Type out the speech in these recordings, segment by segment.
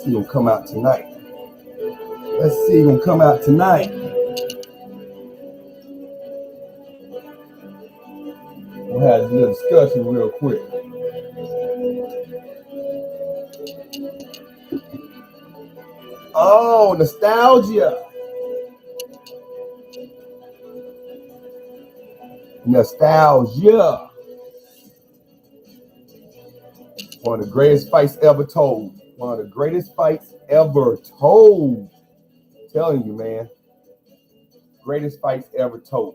See what'll come out tonight. Let's see what'll come out tonight. We'll have a little discussion real quick. Oh, nostalgia. Nostalgia. One of the greatest fights ever told. One of the greatest fights ever told. I'm telling you, man. Greatest fights ever told.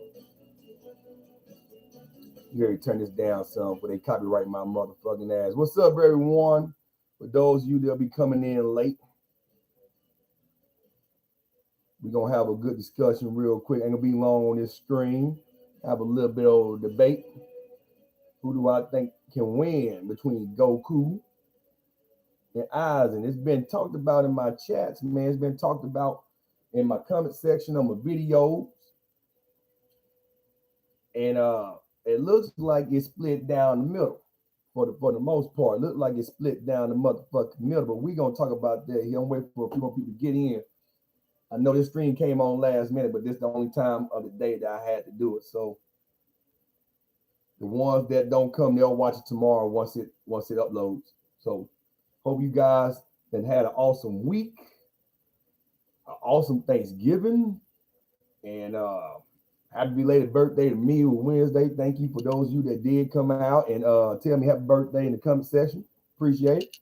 You gotta turn this down some before they copyright my motherfucking ass. What's up, everyone? For those of you that'll be coming in late, we're gonna have a good discussion real quick. Ain't gonna be long on this stream. Have a little bit of a debate. Who do I think can win between Goku and Aizen? It's been talked about in my chats, man. It's been talked about in my comment section on my videos. And it looks like it's split down the middle for the most part. It looks like it's split down the motherfucking middle, but we're gonna talk about that here. I'm waiting for a few more people to get in. I know this stream came on last minute, but this is the only time of the day that I had to do it. So the ones that don't come, they'll watch it tomorrow once it uploads. So hope you guys then had an awesome week, an awesome Thanksgiving, and happy belated birthday to me on Wednesday. Thank you for those of you that did come out and tell me happy birthday in the comment section. Appreciate it.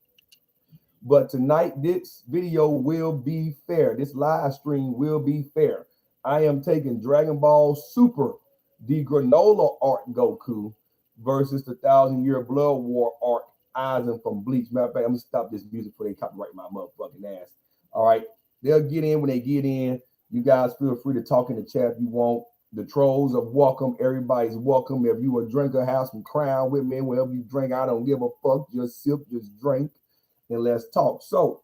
But tonight, this video will be fair. This live stream will be fair. I am taking Dragon Ball Super, the Granolah arc Goku, versus the 1,000-Year Blood War arc Aizen from Bleach. Matter of fact, I'm going to stop this music before they copyright my motherfucking ass. All right. They'll get in when they get in. You guys feel free to talk in the chat if you want. The trolls are welcome. Everybody's welcome. If you a drinker, have some Crown with me. Wherever you drink, I don't give a fuck. Just sip, just drink, and let's talk. So,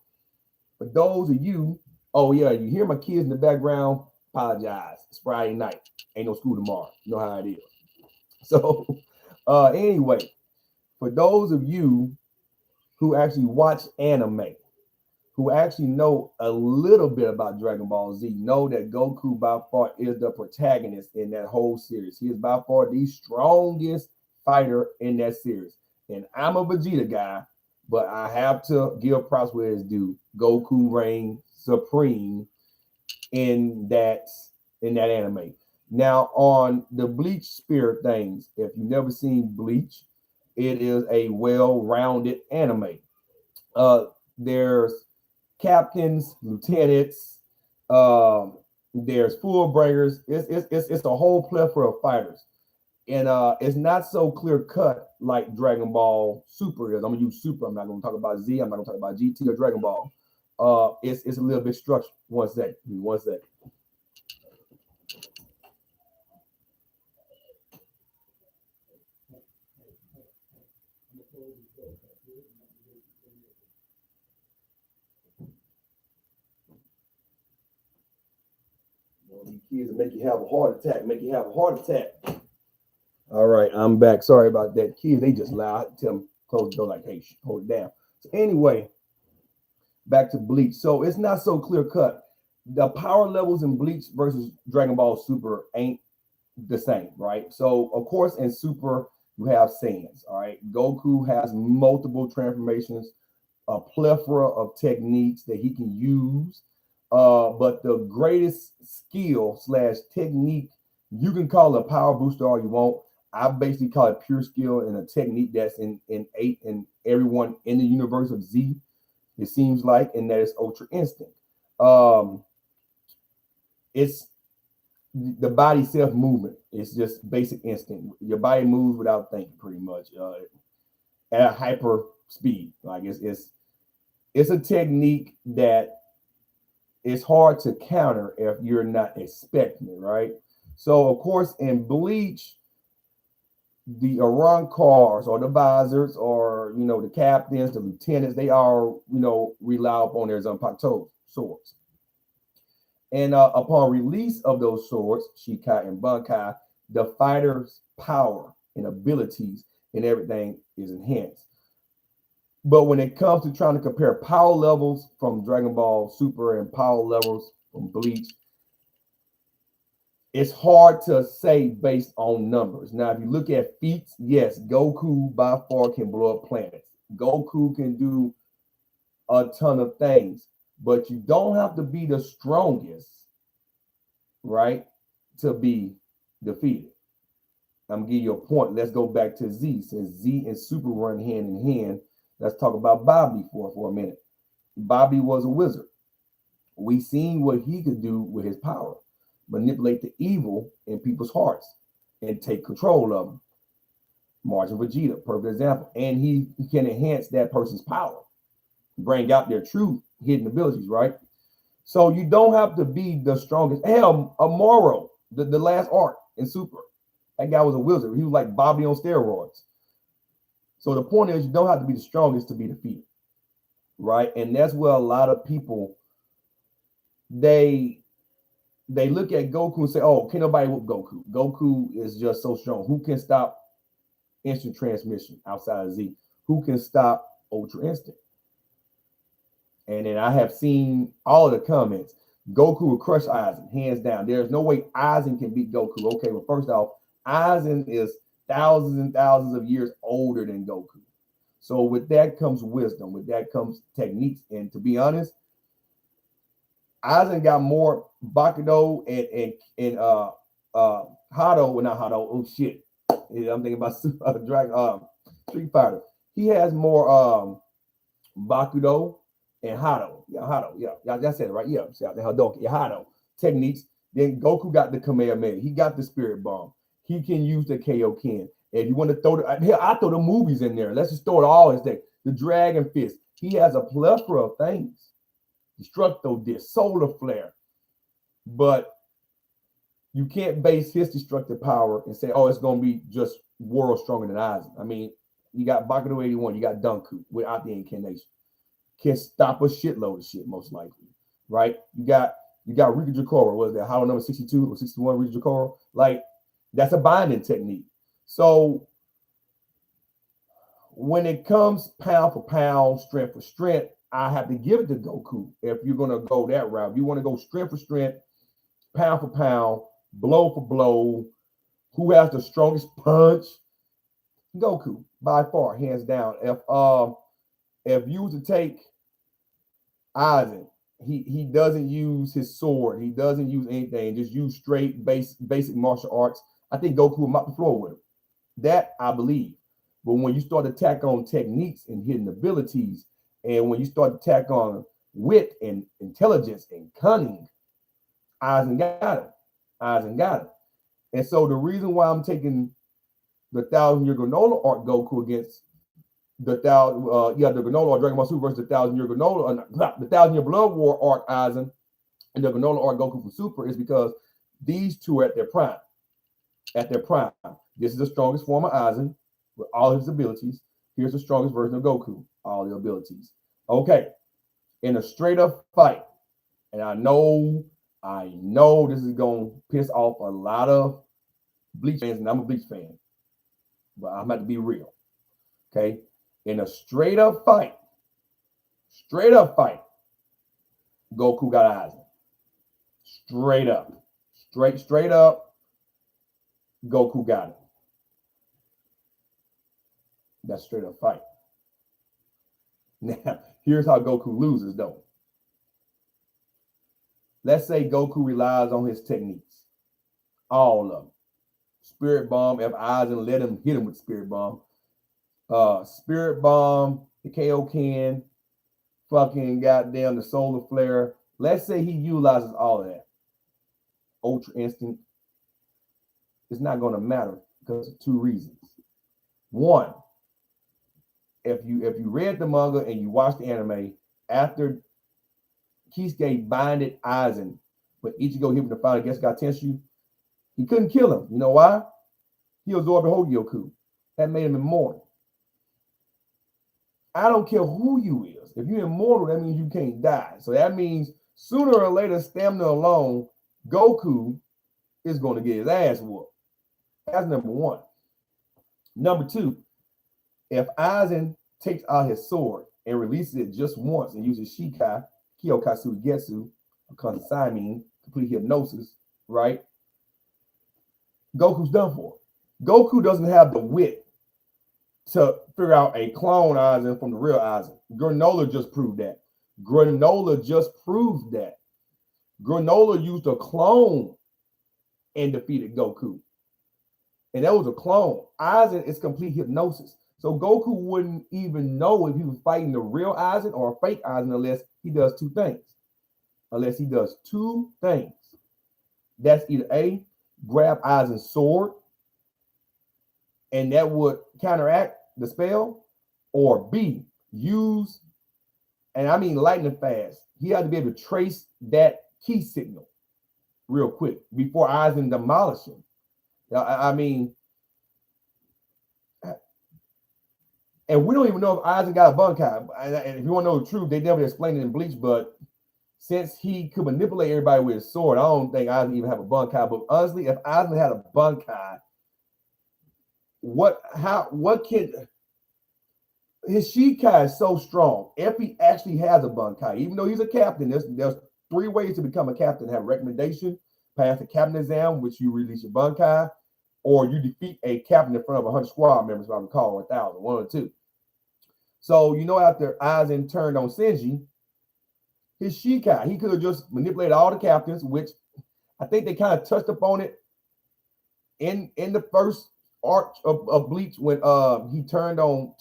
for those of you, oh yeah, you hear my kids in the background, apologize. It's Friday night. Ain't no school tomorrow. You know how it is. So, anyway, for those of you who actually watch anime, who actually know a little bit about Dragon Ball Z, know that Goku by far is the protagonist in that whole series. He is by far the strongest fighter in that series. And I'm a Vegeta guy, but I have to give props where it's due. Goku reigns supreme in that anime. Now, on the Bleach spirit things, if you've never seen Bleach, it is a well-rounded anime. There's captains, lieutenants, there's full bringers. It's a whole plethora of fighters, and it's not so clear cut like Dragon Ball Super is. I'm gonna use Super. I'm not gonna talk about Z. I'm not gonna talk about GT or Dragon Ball. It's a little bit structured. One second. These kids make you have a heart attack. All right, I'm back. Sorry about that. Kids, they just loud. Tell them close the door like, hey, hold it down. So anyway, back to Bleach. So it's not so clear cut. The power levels in Bleach versus Dragon Ball Super ain't the same, right? So of course in Super you have Saiyans. All right, Goku has multiple transformations, a plethora of techniques that he can use. But the greatest skill / technique, you can call it a power booster all you want. I basically call it pure skill and a technique that's innate in everyone in the universe of Z, it seems like, and that is Ultra Instinct. It's the body self movement. It's just basic instinct. Your body moves without thinking, pretty much, at a hyper speed. Like it's a technique that it's hard to counter if you're not expecting it, right? So of course in Bleach, the Arankars or the visors or the captains, the lieutenants, they all rely upon their Zanpakuto swords. And upon release of those swords, Shikai and Bankai, the fighter's power and abilities and everything is enhanced. But when it comes to trying to compare power levels from Dragon Ball Super and power levels from Bleach, it's hard to say based on numbers. Now, if you look at feats, yes, Goku by far can blow up planets. Goku can do a ton of things, but you don't have to be the strongest, right, to be defeated. I'm gonna give you a point. Let's go back to Z. Since Z and Super run hand in hand, let's talk about Bobby for a minute. Bobby was a wizard. We seen what he could do with his power. Manipulate the evil in people's hearts and take control of them. Margin Vegeta, perfect example. And he can enhance that person's power, bring out their true hidden abilities, right? So you don't have to be the strongest. Hell, Amoro, the last arc in Super, that guy was a wizard. He was like Bobby on steroids. So the point is, you don't have to be the strongest to be defeated, right? And that's where a lot of people, they look at Goku and say, oh, can't nobody whoop Goku. Goku is just so strong. Who can stop instant transmission outside of Z? Who can stop Ultra Instinct? And then I have seen all of the comments. Goku will crush Aizen, hands down. There's no way Aizen can beat Goku. Okay, well, first off, Aizen is thousands and thousands of years older than Goku. So with that comes wisdom. With that comes techniques. And to be honest, Aizen got more Bakudo and Hado. Well, not Hado. Oh shit! Yeah, I'm thinking about Dragon Street Fighter. He has more Bakudo and Hado. Yeah, Hado. Yeah, y'all said it right. Yeah, the Hadouken. Yeah, Hado techniques. Then Goku got the Kamehameha. He got the Spirit Bomb. He can use the Kaioken. If you want to throw I throw the movies in there. Let's just throw it all in there. The Dragon Fist. He has a plethora of things. Destructo Disc, Solar Flare. But you can't base his destructive power and say, oh, it's going to be just world stronger than Aizen. I mean, you got Bakudo 81, you got Dunku without the incarnation. Can stop a shitload of shit, most likely, right? You got Rika Jakora, what is that, Hollow number 62 or 61 Rika Jakora? Like, that's a binding technique. So when it comes pound for pound, strength for strength, I have to give it to Goku if you're going to go that route. If you want to go strength for strength, pound for pound, blow for blow, who has the strongest punch? Goku, by far, hands down. If you were to take Aizen, he doesn't use his sword. He doesn't use anything. Just use straight basic martial arts. I think Goku will mop the floor with him. That I believe. But when you start to tack on techniques and hidden abilities, and when you start to tack on wit and intelligence and cunning, Aizen got it. Aizen got it. And so the reason why I'm taking the 1,000-year Granolah arc Goku against the Granolah or Dragon Ball Super versus the 1,000-year Granolah, the 1,000-year Blood War arc Aizen and the Granolah arc Goku from Super is because these two are at their prime. At their prime. This is the strongest form of Aizen with all his abilities. Here's the strongest version of Goku, all the abilities. Okay, in a straight up fight, and I know this is going to piss off a lot of Bleach fans, and I'm a Bleach fan, but I'm about to be real. Okay, in a straight up fight, Goku got Aizen. Straight up, Goku got it. That's straight up fight. Now, here's how Goku loses, though. Let's say Goku relies on his techniques. All of them. Spirit Bomb, if Aizen let him hit him with Spirit Bomb. Spirit Bomb, the Kaioken, fucking goddamn the Solar Flare. Let's say he utilizes all of that. Ultra Instinct. It's not going to matter because of two reasons. One, if you read the manga and you watched the anime, after Kisuke binded Aizen, but Ichigo hit him the final Gesuga Tenshu, He couldn't kill him. You know why? He absorbed the Hogyoku. That made him immortal. I don't care who you is. If you're immortal, that means you can't die. So that means sooner or later, stamina alone, Goku is going to get his ass whooped. That's number one. Number two, if Aizen takes out his sword and releases it just once and uses Shikai, Kyokatsu Getsu, consignment, complete hypnosis, right? Goku's done for. Goku doesn't have the wit to figure out a clone Aizen from the real Aizen. Granolah just proved that. Granolah just proved that. Granolah used a clone and defeated Goku. And that was a clone. Aizen is complete hypnosis. So Goku wouldn't even know if he was fighting the real Aizen or a fake Aizen unless he does two things. Unless he does two things. That's either A, grab Aizen's sword, and that would counteract the spell, or B, use, and I mean lightning fast. He had to be able to trace that key signal real quick before Aizen demolished him. I mean, and we don't even know if Aizen got a Bunkai. And if you want to know the truth, they never explained it in Bleach, but since he could manipulate everybody with his sword, I don't think Aizen even have a Bunkai. But honestly, if Aizen had a Bunkai, what can his Shikai is so strong? If he actually has a Bunkai, even though he's a captain, there's three ways to become a captain: have a recommendation, pass the captain exam, which you release your Bunkai, or you defeat a captain in front of 100 squad members, if I recall, or 1,000, one or two. So you know, after Aizen turned on Senji, his Shikai, he could have just manipulated all the captains, which I think they kind of touched upon it in the first arc of Bleach when he turned on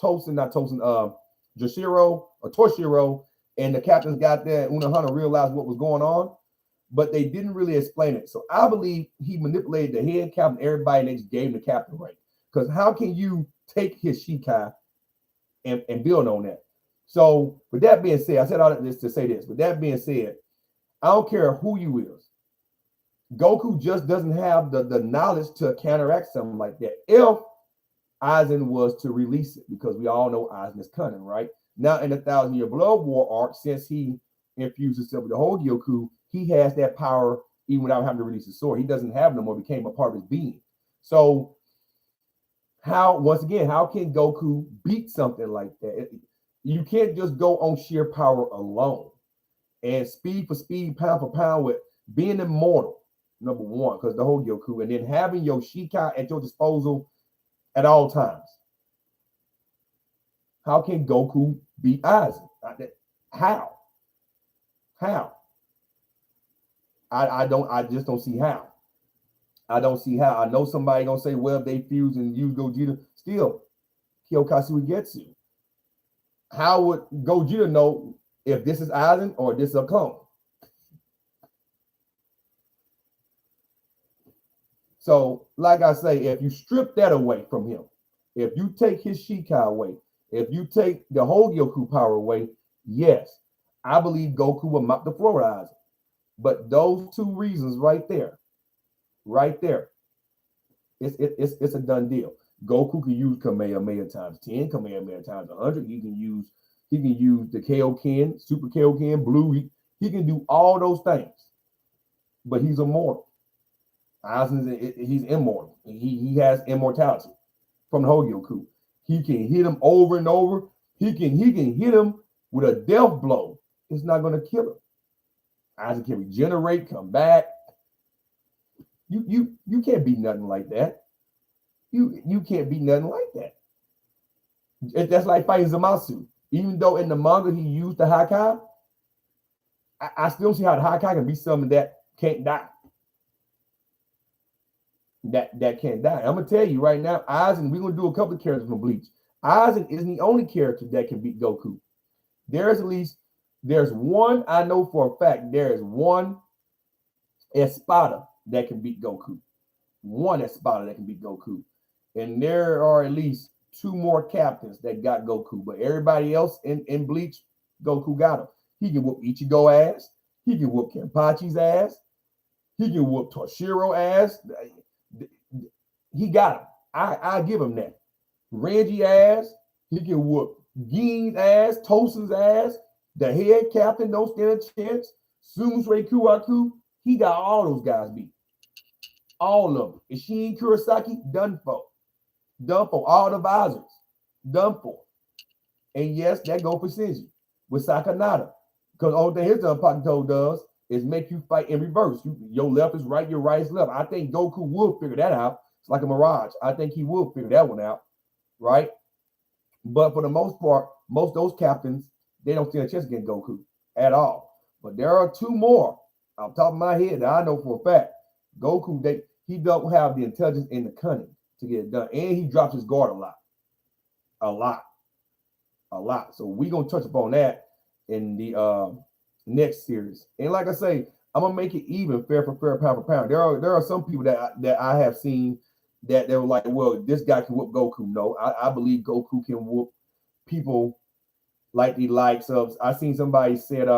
Joshiro or Toshiro, and the captains got there and Unohana realized what was going on, but they didn't really explain it. So I believe he manipulated the head captain, everybody, and they just gave him the captain rank. Because how can you take his Shikai and build on that? So with that being said, I said all this to say this. With that being said, I don't care who you is. Goku just doesn't have the knowledge to counteract something like that. If Aizen was to release it, because we all know Aizen is cunning, right? Now in the 1,000-Year Blood War arc, since he infused himself with the Hogyoku, he has that power even without having to release his sword. He doesn't have no more, became a part of his being. So once again, how can Goku beat something like that? You can't just go on sheer power alone. And speed for speed, pound for pound, with being immortal, number one, because the Hogyoku, and then having your Shikai at your disposal at all times. How can Goku beat Aizen? How? I just don't see how. I don't see how. I know somebody gonna say, well, they fuse and use Gogeta. Still, Kyokatsu Getsu. How would Gogeta know if this is Aizen or this is a clone? So, like I say, if you strip that away from him, if you take his Shikai away, if you take the Hogyoku power away, yes, I believe Goku will mop the floor with Aizen. But those two reasons right there, it's a done deal. Goku can use Kamehameha times 10, Kamehameha times 100. He can use the Kaioken, Super Kaioken, Blue. He can do all those things, but he's immortal. He's immortal. He has immortality from the Hogyoku. He can hit him over and over. He can hit him with a death blow. It's not going to kill him. Aizen can regenerate, come back. You can't beat nothing like that. You can't beat nothing like that. That's like fighting Zamasu. Even though in the manga he used the Haikai, I still see how the Haikai can be something that can't die. That can't die. I'm gonna tell you right now, Aizen, we're gonna do a couple of characters from Bleach. Aizen isn't the only character that can beat Goku. There's one, I know for a fact, there is one Espada that can beat Goku. One Espada that can beat Goku. And there are at least two more captains that got Goku. But everybody else in Bleach, Goku got him. He can whoop Ichigo ass. He can whoop Kenpachi's ass. He can whoop Toshiro ass. He got him. I give him that. Reggie ass, he can whoop Gein's ass, Tosin's ass, the head captain, don't stand a chance. Sumsre Kuaku, he got all those guys beat. All of them. Ishin Kurosaki, done for. Done for. All the advisors, done for. And yes, that go for Shinji with Sakanada. Because the only thing his Pakuto does is make you fight in reverse. Your left is right, your right is left. I think Goku will figure that out. It's like a mirage. I think he will figure that one out, right? But for the most part, most of those captains, they don't stand a chance against Goku at all. But there are two more off the top of my head that I know for a fact. Goku, he don't have the intelligence and the cunning to get it done. And he drops his guard a lot. A lot. A lot. So we're going to touch upon that in the next series. And like I say, I'm going to make it even, fair for fair, pound for pound. There are some people that I have seen that they were like, well, this guy can whoop Goku. No, I believe Goku can whoop people like the likes of, I seen somebody said,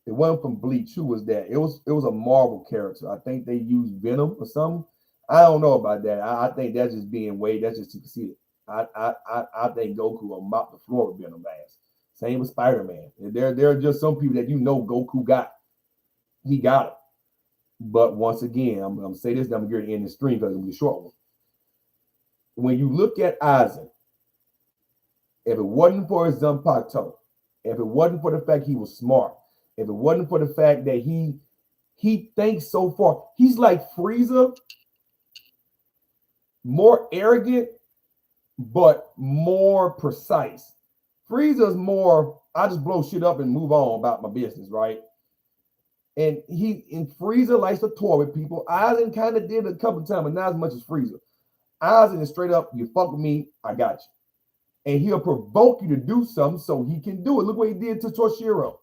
it wasn't from Bleach. Who was that? It was a Marvel character. I think they used Venom or something. I don't know about that. I think that's just being weighed. That's just to see it. I think Goku will mop the floor with Venom ass. Same with Spider-Man. There are just some people that Goku got. He got it. But once again, I'm going to say this, and I'm going to get in the stream because it's going to be a short one. When you look at Aizen, if it wasn't for his Zanpakuto, if it wasn't for the fact he was smart, if it wasn't for the fact that he thinks so far, he's like Frieza, more arrogant, but more precise. Frieza's more, I just blow shit up and move on about my business, right? And Frieza likes to toy with people. Aizen kind of did a couple times, but not as much as Frieza. Aizen is straight up, you fuck with me, I got you. And he'll provoke you to do something so he can do it. Look what he did to Toshiro.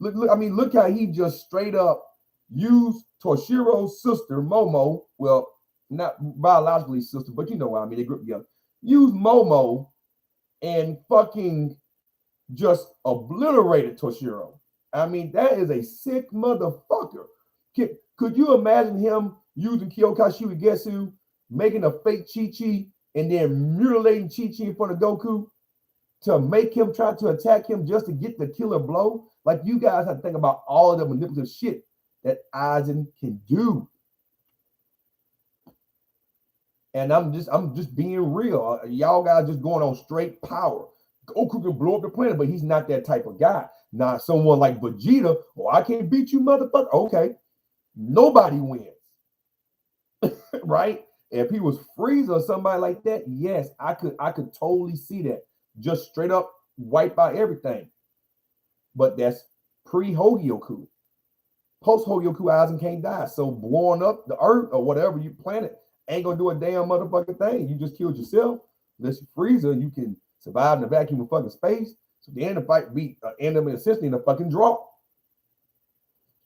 Look how he just straight up used Toshiro's sister, Momo. Well, not biologically sister, but you know what I mean. They grew up together. Used Momo and fucking just obliterated Toshiro. I mean, that is a sick motherfucker. Could you imagine him using Kyokashi Getsu, making a fake Chi-Chi, and then mutilating Chi-Chi in front of Goku to make him try to attack him just to get the killer blow? Like, you guys have to think about all of the manipulative shit that Aizen can do. And I'm just being real. Y'all guys just going on straight power. Goku can blow up the planet, but he's not that type of guy. Not someone like Vegeta. Oh, I can't beat you, motherfucker. Okay. Nobody wins. Right? If he was Frieza or somebody like that, yes, I could totally see that. Just straight up wipe out everything. But that's pre-Hogyoku. Post-Hogyoku, Aizen can't die. So blowing up the earth or whatever you planet ain't gonna do a damn motherfucking thing. You just killed yourself. Unless you Frieza, you can survive in the vacuum of fucking space. So the end of the fight end up essentially in a fucking draw.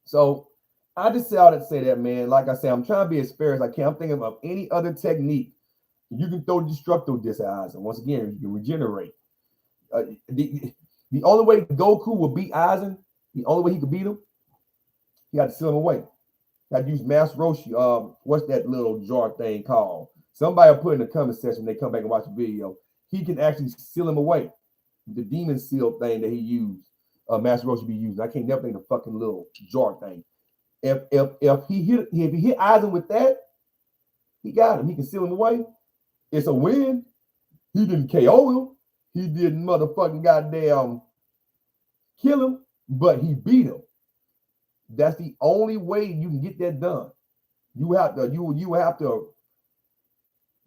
So I just say all that to say that, man. Like I said, I'm trying to be as fair as I can. I'm thinking of any other technique. You can throw Destructo Disc at Aizen. Once again, you can regenerate. The only way Goku will beat Aizen, the only way he could beat him, he got to seal him away. Got to use Master Roshi. What's that little jar thing called? Somebody will put in the comment section when they come back and watch the video. He can actually seal him away. The demon seal thing that he used, Master Roshi be using. I can't never think of the fucking little jar thing. If he hit Aizen with that, he got him. He can seal him away. It's a win. He didn't KO him. He didn't motherfucking goddamn kill him, but he beat him. That's the only way you can get that done. You have to.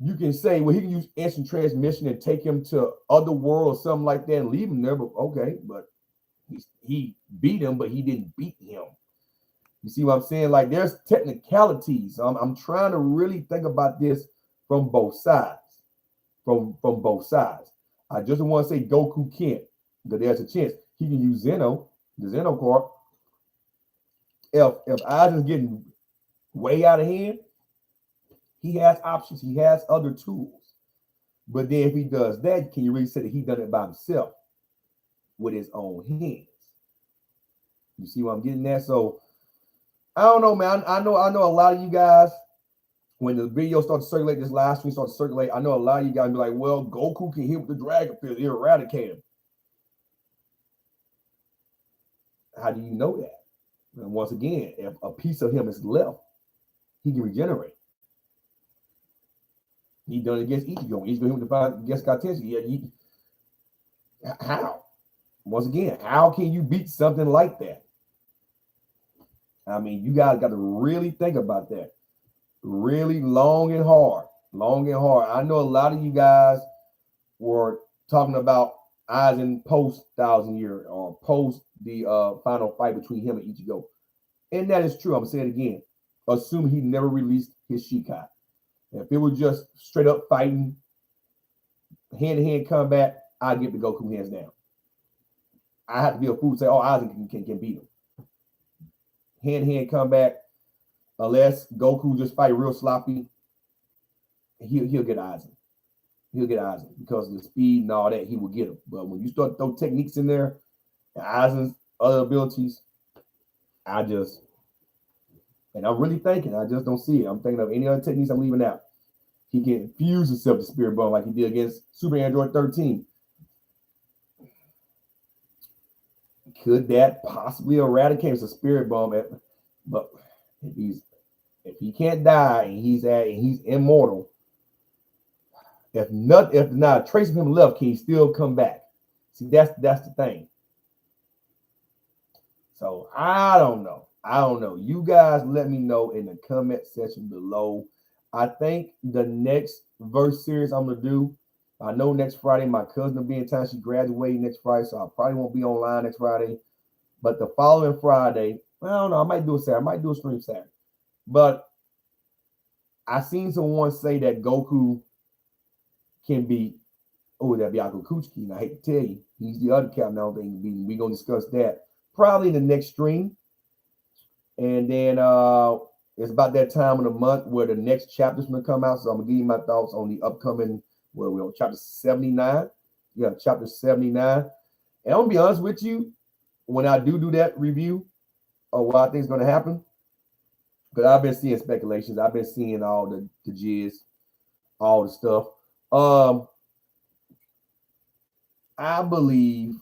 You can say, well, he can use instant transmission and take him to other world or something like that and leave him there. But okay, but he beat him, but he didn't beat him. You see what I'm saying? Like, there's technicalities. I'm trying to really think about this from both sides. From both sides. I just want to say Goku can't, but there's a chance he can use Zeno, the Zeno card. If Aizen's getting way out of hand, he has options. He has other tools. But then if he does that, can you really say that he done it by himself with his own hands? You see what I'm getting at? So I don't know, man. I know a lot of you guys when the video started to circulate, this live stream started to circulate, I know a lot of you guys be like, well, Goku can hit with the Dragon Fist, eradicate him. How do you know that? And once again, if a piece of him is left, he can regenerate. He done it against Ichigo. He's going to fight against Katenshi. Yeah, how? Once again, how can you beat something like that? I mean, you guys got to really think about that. Really long and hard. Long and hard. I know a lot of you guys were talking about Aizen post 1,000 Year or post the final fight between him and Ichigo. And that is true. I'm going to say it again. Assuming he never released his Shikai. If it was just straight up fighting, hand-to-hand combat, I'd give the Goku hands down. I have to be a fool to say, oh, Aizen can beat him. Hand-to-hand combat, unless Goku just fight real sloppy, he'll get Aizen. He'll get Aizen because of the speed and all that, he will get him. But when you start to throw techniques in there, and Aizen's other abilities, and I'm really thinking, I just don't see it. I'm thinking of any other techniques I'm leaving out. He can fuse himself to Spirit Bomb like he did against Super Android 13. Could that possibly eradicate his Spirit Bomb? But if he can't die and he's immortal, if not a trace of him left, can he still come back? See, that's the thing. So I don't know. You guys let me know in the comment section below. I think the next verse series I'm going to do, I know next Friday my cousin will be in town. She graduating next Friday, so I probably won't be online next Friday. But the following Friday, I don't know, I might do a Saturday. I might do a stream Saturday. But I seen someone say that Goku can be, that Byakuya Kuchiki. And I hate to tell you, he's the other captain. I don't think we're going to discuss that probably in the next stream. And then it's about that time of the month where the next chapter's going to come out. So I'm going to give you my thoughts on the upcoming, we're on chapter 79. Yeah, chapter 79. And I'm going to be honest with you, when I do that review of what I think is going to happen, because I've been seeing speculations. I've been seeing all the jizz, all the stuff. I believe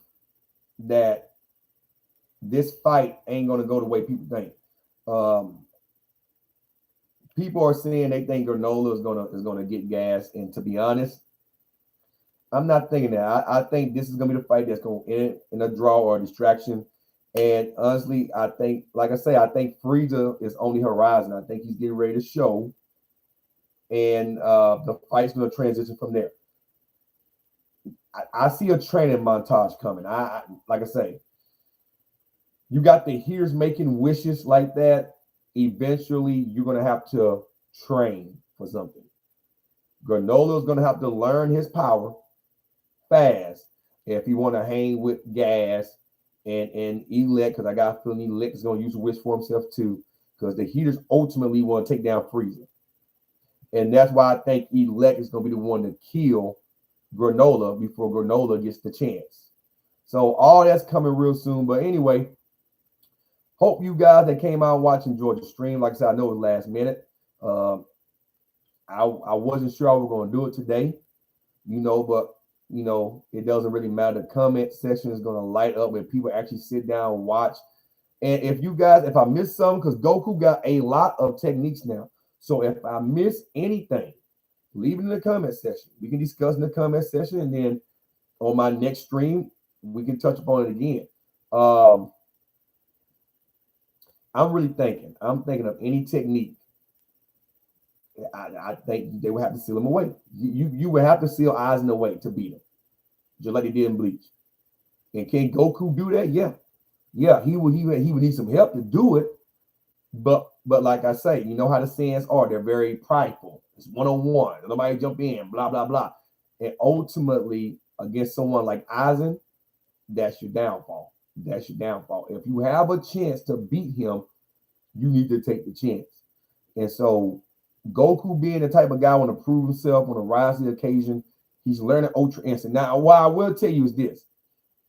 that this fight ain't going to go the way people think. People are saying they think Granolah is gonna get gas, and to be honest, I'm not thinking that. I think this is gonna be the fight that's gonna end in a draw or a distraction. And honestly, I think, like I say, I think Frieza is on the horizon. I think he's getting ready to show, and the fight's gonna transition from there. I see a training montage coming. Like I say, you got the here's making wishes like that. Eventually, you're going to have to train for something. Granolah is going to have to learn his power fast if he want to hang with Gas and Elec, because I got a feeling Elec is going to use a wish for himself too, because the Heaters ultimately want to take down Frieza. And that's why I think Elec is going to be the one to kill Granolah before Granolah gets the chance. So all that's coming real soon. But anyway, hope you guys that came out watching enjoyed the stream. Like I said, I know it was last minute. I wasn't sure I was going to do it today, but it doesn't really matter. The comment section is going to light up when people actually sit down and watch. And if I miss something, because Goku got a lot of techniques now. So if I miss anything, leave it in the comment section. We can discuss in the comment section, and then on my next stream, we can touch upon it again. I'm thinking of any technique. I think they would have to seal him away. You would have to seal Aizen away to beat him, just like they did in Bleach. And can Goku do that? Yeah. He would need some help to do it. But like I say, you know how the Saiyans are. They're very prideful. It's one-on-one. Nobody jump in. Blah blah blah. And ultimately, against someone like Aizen, that's your downfall. That's your downfall. If you have a chance to beat him, you need to take the chance. And so Goku, being the type of guy want to prove himself, want to rise to the occasion, he's learning Ultra Instinct. Now, what I will tell you is this.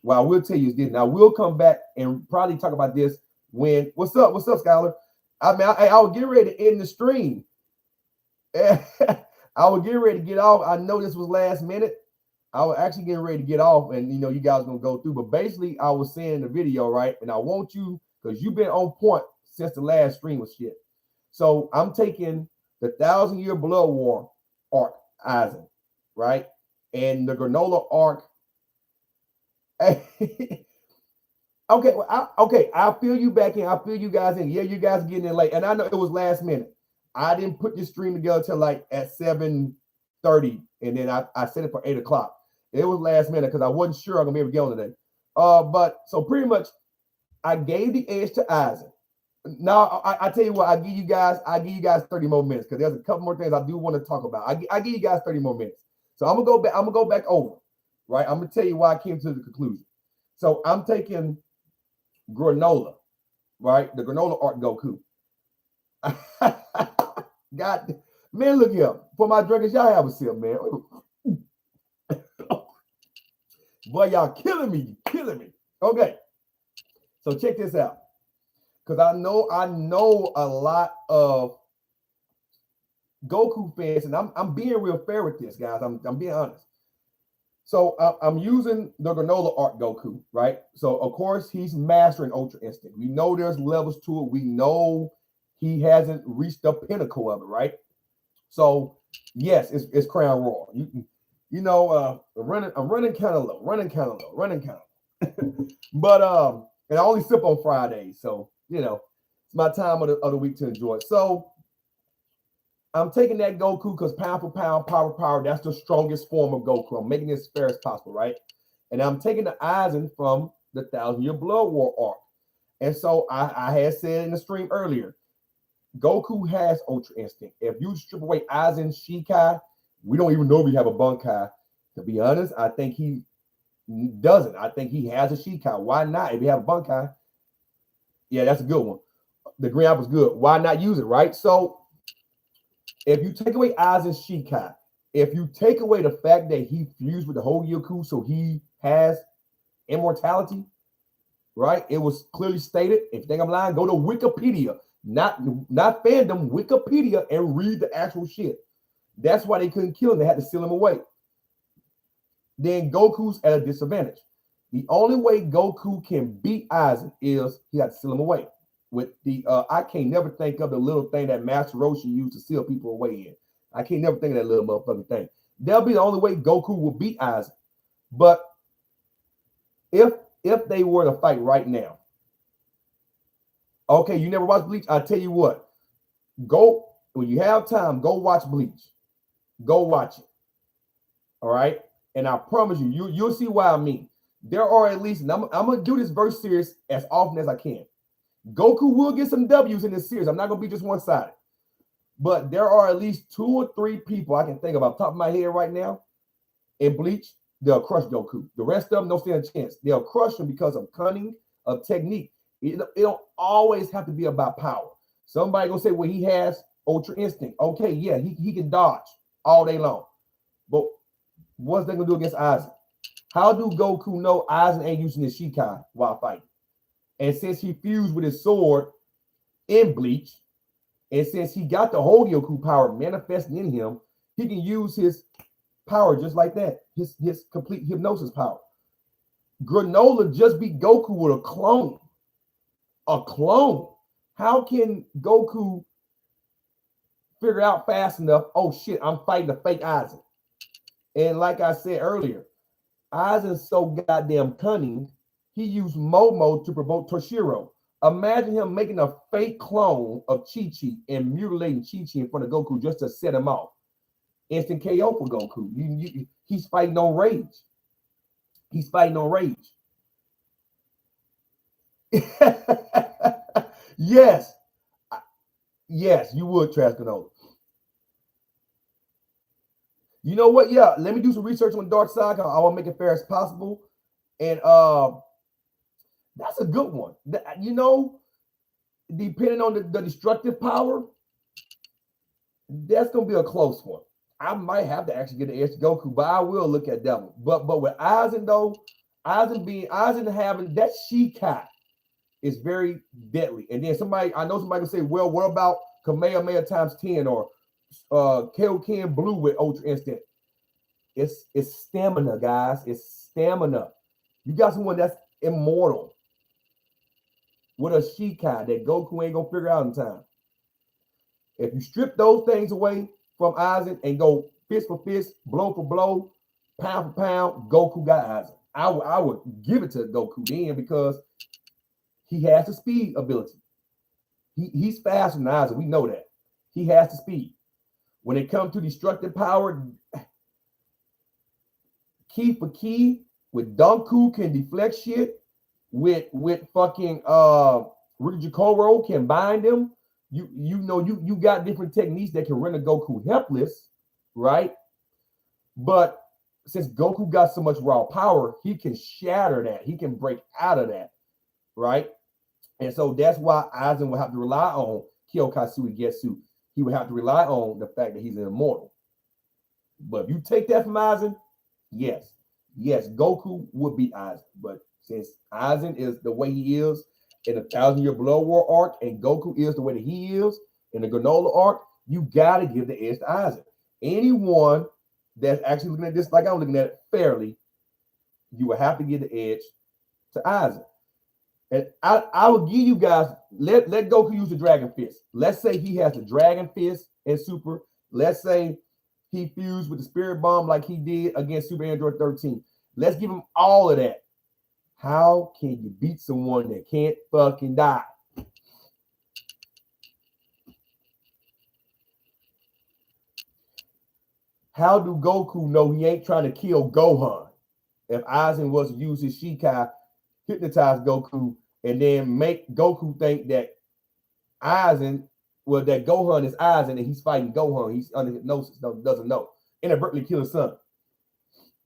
Now, we'll come back and probably talk about this when, what's up, Skylar? I was getting ready to end the stream. I was getting ready to get off. I know this was last minute. I was actually getting ready to get off, and you guys gonna go through. But basically, I was saying in the video, right? And I want you, because you've been on point since the last stream of shit. So I'm taking the 1,000-Year Blood War arc, Aizen, right? And the Granolah arc. Okay, well, I feel you back in. I feel you guys in. Yeah, you guys getting in late, and I know it was last minute. I didn't put this stream together till like at 7:30, and then I set it for 8 o'clock. It was last minute because I wasn't sure I'm gonna be able to get on today. But so pretty much, I gave the edge to Aizen. Now I tell you what, I give you guys 30 more minutes because there's a couple more things I do want to talk about. I give you guys 30 more minutes. So I'm gonna go back over, right? I'm gonna tell you why I came to the conclusion. So I'm taking Granolah, right? The Granolah art Goku. God, man, look here. For my drinkers, y'all have a sip, man. Boy, y'all killing me. Okay. So check this out. Because I know a lot of Goku fans, and I'm being real fair with this, guys. I'm being honest. So I'm using the Granolah art Goku, right? So of course he's mastering Ultra Instinct. We know there's levels to it. We know he hasn't reached the pinnacle of it, right? So yes, it's Crown Royal. I'm running kind of low. But and I only sip on Fridays, so it's my time of the week to enjoy it. So I'm taking that Goku because pound for pound, power for power, that's the strongest form of Goku. I'm making it as fair as possible, right? And I'm taking the Aizen from the 1,000-Year Blood War arc. And so I had said in the stream earlier, Goku has Ultra Instinct. If you strip away Aizen Shikai, we don't even know if we have a Bunkai. To be honest, I think he doesn't. I think he has a Shikai. Why not? If you have a Bunkai, yeah, that's a good one. The green apple's good. Why not use it, right? So if you take away Aizen Shikai, if you take away the fact that he fused with the whole Goku, so he has immortality, right? It was clearly stated. If you think I'm lying, go to Wikipedia, not fandom, Wikipedia, and read the actual shit. That's why they couldn't kill him. They had to seal him away. Then Goku's at a disadvantage. The only way Goku can beat Aizen is he had to seal him away. With the I can't never think of the little thing that Master Roshi used to seal people away in. I can't never think of that little motherfucking thing. That'll be the only way Goku will beat Aizen. But if they were to fight right now, okay, you never watched Bleach? I tell you what, go when you have time, go watch Bleach. Go watch it. All right, and I promise you'll see what I mean. There are at least, and I'm gonna do this verse series as often as I can. Goku will get some W's in this series. I'm not going to be just one-sided. But there are at least 2 or 3 people I can think of off the top of my head right now in Bleach. They'll crush Goku. The rest of them don't stand a chance. They'll crush him because of cunning, of technique. It don't always have to be about power. Somebody going to say, well, he has Ultra Instinct. Okay, yeah, he can dodge all day long. But what's they going to do against Aizen? How do Goku know Aizen ain't using his Shikai while fighting? And since he fused with his sword in Bleach, and since he got the whole Goku power manifesting in him, he can use his power just like that, his complete hypnosis power. Granolah just beat Goku with a clone. A clone. How can Goku figure out fast enough, oh shit, I'm fighting a fake Aizen? And like I said earlier, Aizen's so goddamn cunning, he used Momo to provoke Toshiro. Imagine him making a fake clone of Chi-Chi and mutilating Chi-Chi in front of Goku just to set him off. Instant KO for Goku. He's fighting on rage. He's fighting on rage. Yes. Yes, you would trash Granolah. You know what? Yeah, let me do some research on the dark side. I want to make it fair as possible. And that's a good one. Depending on the destructive power, that's going to be a close one. I might have to actually get the edge to Goku, but I will look at that one. But with Aizen, though, Aizen having that Shikai is very deadly. And then I know somebody can say, well, what about Kamehameha times 10 or Kaioken Blue with Ultra Instinct. It's stamina, guys. It's stamina. You got someone that's immortal with a Shikai that Goku ain't gonna figure out in time. If you strip those things away from Aizen and go fist for fist, blow for blow, pound for pound, Goku got Aizen. I would give it to Goku then because he has the speed ability. He's faster than Aizen. We know that. He has the speed. When it comes to destructive power, key for key, with Danku can deflect shit, with fucking Rikijikoro can bind him. You got different techniques that can render Goku helpless, right? But since Goku got so much raw power, he can shatter that. He can break out of that, right? And so that's why Aizen will have to rely on Kyokatsui Getsu. He would have to rely on the fact that he's an immortal. But if you take that from Aizen, yes, Goku would beat Aizen. But since Aizen is the way he is in the 1,000-Year Blood War arc, and Goku is the way that he is in the Granolah arc, you gotta give the edge to Aizen. Anyone that's actually looking at this like I'm looking at it fairly, you will have to give the edge to Aizen. And I will give you guys, let Goku use the Dragon Fist. Let's say he has the Dragon Fist and Super. Let's say he fused with the Spirit Bomb like he did against Super Android 13. Let's give him all of that. How can you beat someone that can't fucking die? How do Goku know he ain't trying to kill Gohan? If Aizen was to use his Shikai, hypnotize Goku, and then make Goku think that that Gohan is Aizen and he's fighting Gohan. He's under hypnosis, doesn't know. Inadvertently kill his son.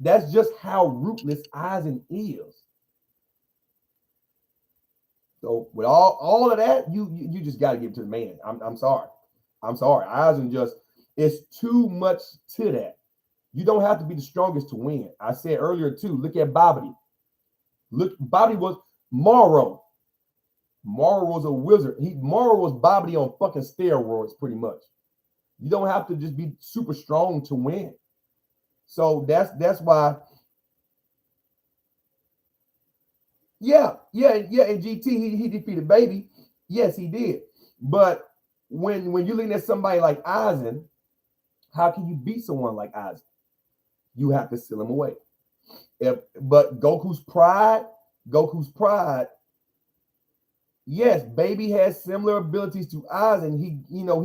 That's just how ruthless Aizen is. So with all of that, you just got to give it to the man. I'm sorry. Aizen just, it's too much to that. You don't have to be the strongest to win. I said earlier too, look at Babidi. Babidi was Moro. Moro was a wizard. Moro was Babidi on fucking steroids, pretty much. You don't have to just be super strong to win. So that's why. Yeah. In GT, he defeated Baby. Yes, he did. But when you're looking at somebody like Aizen, how can you beat someone like Aizen? You have to seal him away. But Goku's pride, yes, Baby has similar abilities to Aizen. He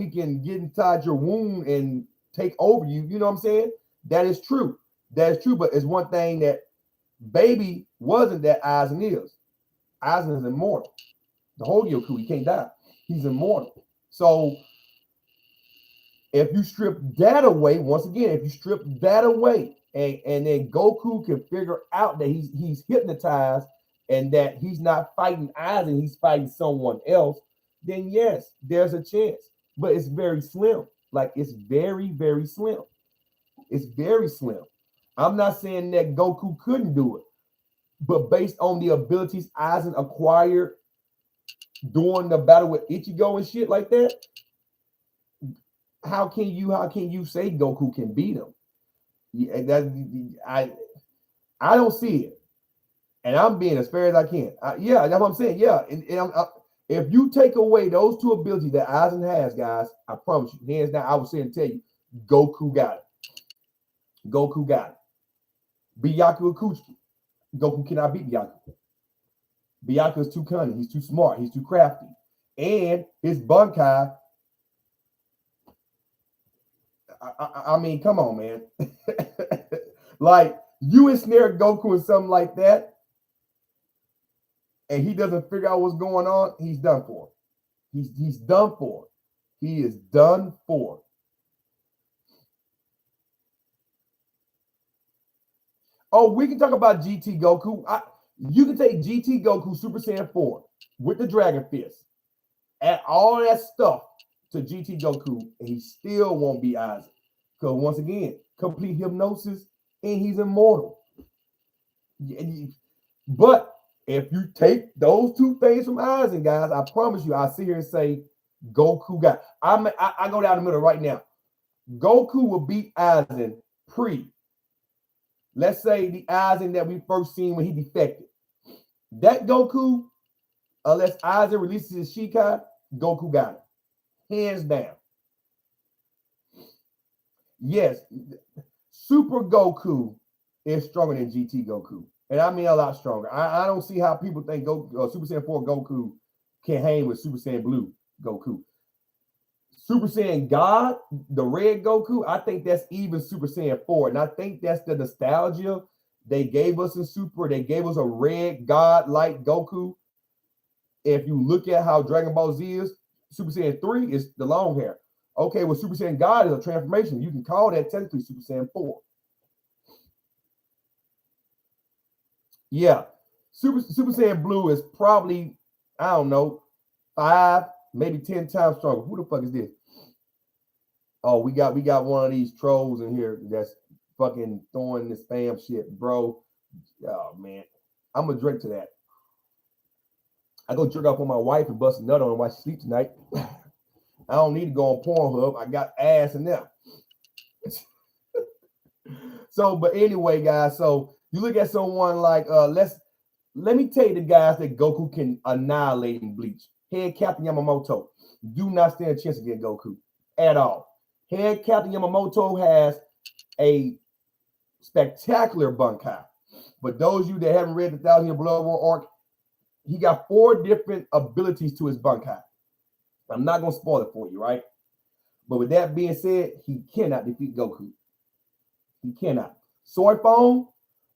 can get inside your wound and take over you. You know what I'm saying? That is true. But it's one thing that Baby wasn't that Aizen is. Aizen is immortal. The whole Goku, he can't die. He's immortal. So if you strip that away, and then Goku can figure out that he's hypnotized and that he's not fighting Aizen, he's fighting someone else, then yes, there's a chance. But it's very slim. Like, it's very, very slim. It's very slim. I'm not saying that Goku couldn't do it, but based on the abilities Aizen acquired during the battle with Ichigo and shit like that, how can you say Goku can beat him? I don't see it, and I'm being as fair as I can. That's what I'm saying. Yeah, if you take away those two abilities that Aizen has, guys, I promise you, hands down, I will say and tell you, Goku got it. Byaku Akutsuki. Goku cannot beat Byaku. Byaku is too cunning. He's too smart. He's too crafty, and his Bunkai. I mean, come on, man. Like, you ensnare Goku in something like that, and he doesn't figure out what's going on, he's done for. He's done for. He is done for. Oh, we can talk about GT Goku. You can take GT Goku Super Saiyan 4 with the Dragon Fist, add all that stuff to GT Goku, and he still won't be Aizen. Because once again, complete hypnosis, and he's immortal. But if you take those two things from Aizen, guys, I promise you, I sit here and say Goku got. I go down the middle right now. Goku will beat Aizen pre. Let's say the Aizen that we first seen when he defected. That Goku, unless Aizen releases his Shikai, Goku got it. Hands down. Yes, Super Goku is stronger than GT Goku. And I mean a lot stronger. I don't see how people think Super Saiyan 4 Goku can hang with Super Saiyan Blue Goku. Super Saiyan God, the red Goku, I think that's even Super Saiyan 4. And I think that's the nostalgia they gave us in Super. They gave us a red God-like Goku. If you look at how Dragon Ball Z is, Super Saiyan 3 is the long hair. Okay, well, Super Saiyan God is a transformation. You can call that technically Super Saiyan 4. Yeah. Super Saiyan Blue is probably, I don't know, 5, maybe 10 times stronger. Who the fuck is this? Oh, we got one of these trolls in here that's fucking throwing this spam shit, bro. Oh man. I'm gonna drink to that. I go jerk off on my wife and bust a nut on her while she sleeps tonight. I don't need to go on Pornhub. I got ass in there. So, but anyway, guys, so you look at someone like let me tell you the guys that Goku can annihilate in Bleach. Head Captain Yamamoto. Do not stand a chance against Goku at all. Head Captain Yamamoto has a spectacular Bunkai. But those of you that haven't read the 1,000-Year Blood War arc, he got 4 different abilities to his Bunkai. I'm not going to spoil it for you, right? But with that being said, he cannot defeat Goku. He cannot. Sword Phone,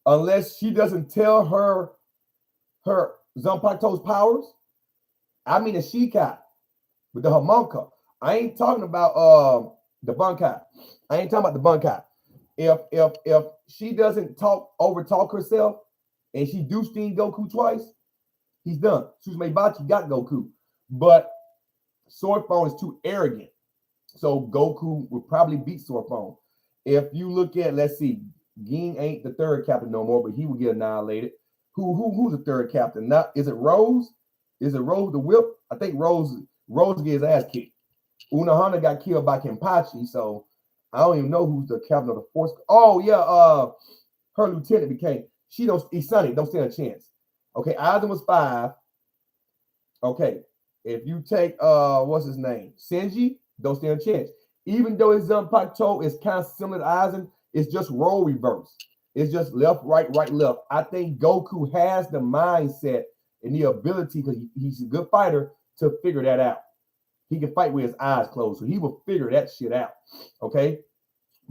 unless she doesn't tell her Zanpakuto's powers, I mean the Shikai with the homunculus. I ain't talking about the Bunkai. I ain't talking about the Bunkai. If she doesn't overtalk herself and she do sting Goku twice, he's done. Suzumebachi got Goku. But Sword Phone is too arrogant. So Goku would probably beat Sword Phone. If you look at, let's see, Ging ain't the 3rd captain no more, but he would get annihilated. Who's the 3rd captain? Not is it Rose? Is it Rose the Whip? I think Rose gets his ass kicked. Unohana got killed by Kenpachi, so I don't even know who's the captain of the force. Oh yeah, her lieutenant became. She don't. Isani don't stand a chance. Okay, Aizen was 5. Okay, if you take what's his name, Senji, don't stand a chance. Even though his Zanpakuto is kind of similar to Aizen, it's just role reverse. It's just left, right, left. I think Goku has the mindset and the ability, because he's a good fighter, to figure that out. He can fight with his eyes closed, so he will figure that shit out. Okay,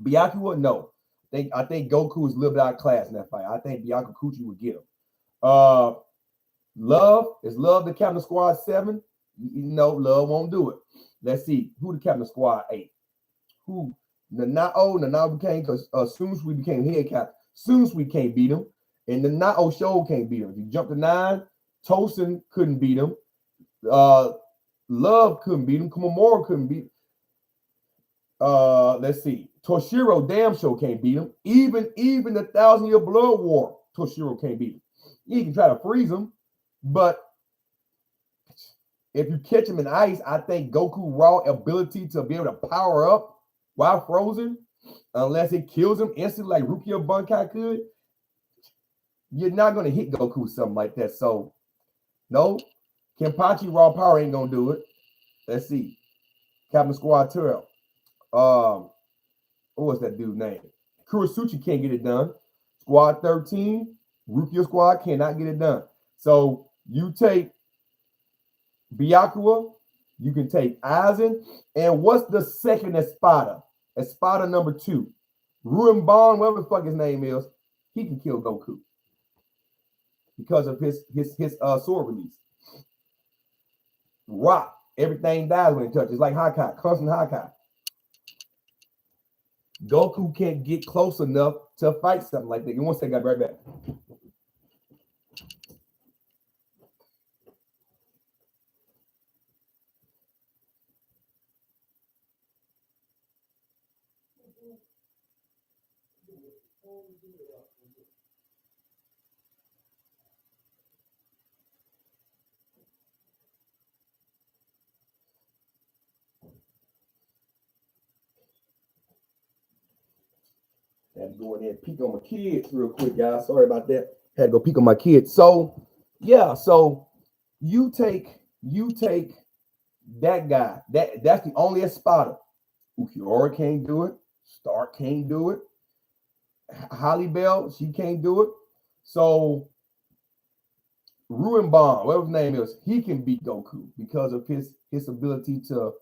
Byakuya, no. I think Goku is a little bit out of class in that fight. I think Byakuya would get him. Love the captain of squad 7. No, Love won't do it. Let's see who the captain of squad 8. Who? Nanao became, because Sunsui became head captain. Sunsui can't beat him, and the Nanao Show can't beat him. If you jump to 9, Tosin couldn't beat him. Love couldn't beat him. Kumamura couldn't beat him. Let's see. Toshiro damn show can't beat him. Even the 1,000-Year Blood War, Toshiro can't beat him. He can try to freeze him, but if you catch him in ice, I think Goku raw ability to be able to power up while frozen, unless it kills him instantly like Rukia Bunkai could, you're not going to hit Goku with something like that. So, no, Kenpachi raw power ain't going to do it. Let's see. Captain Squad 12. What was that dude's name? Kurisuchi can't get it done. Squad 13, Rukia Squad cannot get it done. So, you take Byakuya, you can take Aizen, and what's the second Espada? Espada number 2. Ruin Bond, whatever the fuck his name is, he can kill Goku because of his sword release. Rock, everything dies when it touches, like Hakai, constant Hakai. Goku can't get close enough to fight something like that. You want to say, got right back. Had to go in there and peek on my kids real quick, guys. Sorry about that. Had to go peek on my kids. So yeah, so you take that guy. That's the only Espada. Ukiora can't do it. Stark can't do it. Holly Bell, she can't do it. So Ruinbon, whatever his name is, he can beat Goku because of his ability to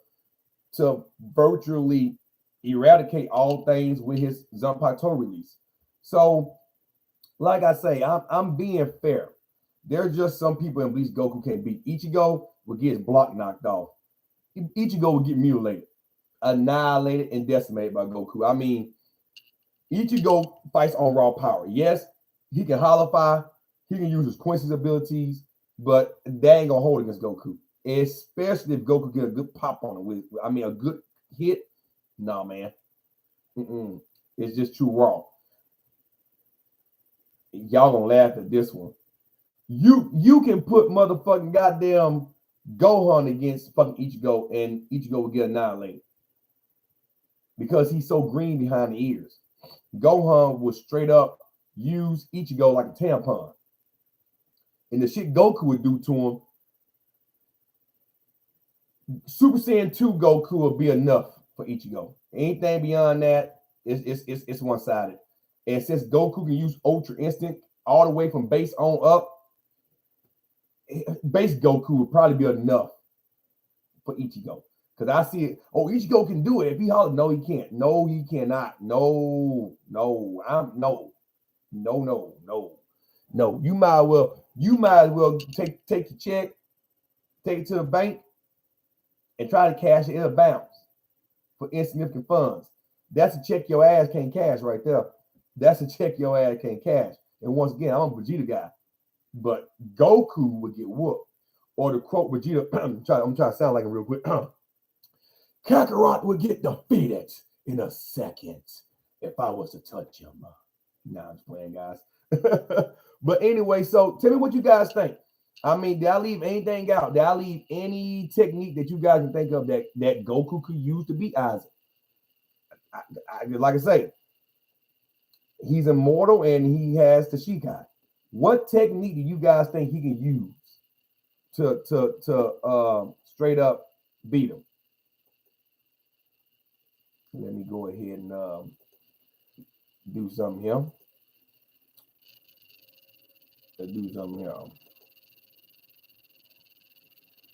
virtually eradicate all things with his Zanpakuto release. So, like I say, I'm being fair. There's just some people in Bleach Goku can't beat. Ichigo will get his block knocked off. Ichigo will get mutilated, annihilated, and decimated by Goku. I mean, Ichigo fights on raw power. Yes, he can holofy, he can use his Quincy's abilities, but that ain't gonna hold against Goku. Especially if Goku get a good pop on him with, a good hit. Nah, man. It's just too raw. Y'all gonna laugh at this one. You can put motherfucking goddamn Gohan against fucking Ichigo, and Ichigo will get annihilated because he's so green behind the ears. Gohan will straight up use Ichigo like a tampon, and the shit Goku would do to him. Super Saiyan 2 Goku will be enough for Ichigo. Anything beyond that, it's one-sided. And since Goku can use Ultra Instinct all the way from base on up, base Goku would probably be enough for Ichigo. Because I see it. Oh, Ichigo can do it. If he hollers, no, he can't. No, he cannot. No. You might as well take the check, take it to the bank, and try to cash it in a bounce for insignificant funds. That's a check your ass can't cash right there. That's a check your ass can't cash. And once again, I'm a Vegeta guy. But Goku would get whooped. Or to quote Vegeta, I'm trying to sound like him real quick. Kakarot would get defeated in a second if I was to touch him. Nah, I'm just playing, guys. But anyway, so tell me what you guys think. I mean, did I leave anything out? Did I leave any technique that you guys can think of that Goku could use to beat Aizen? Like I say, he's immortal and he has the Shikai. What technique do you guys think he can use to straight up beat him? Let me go ahead and do something here. Let's do something here.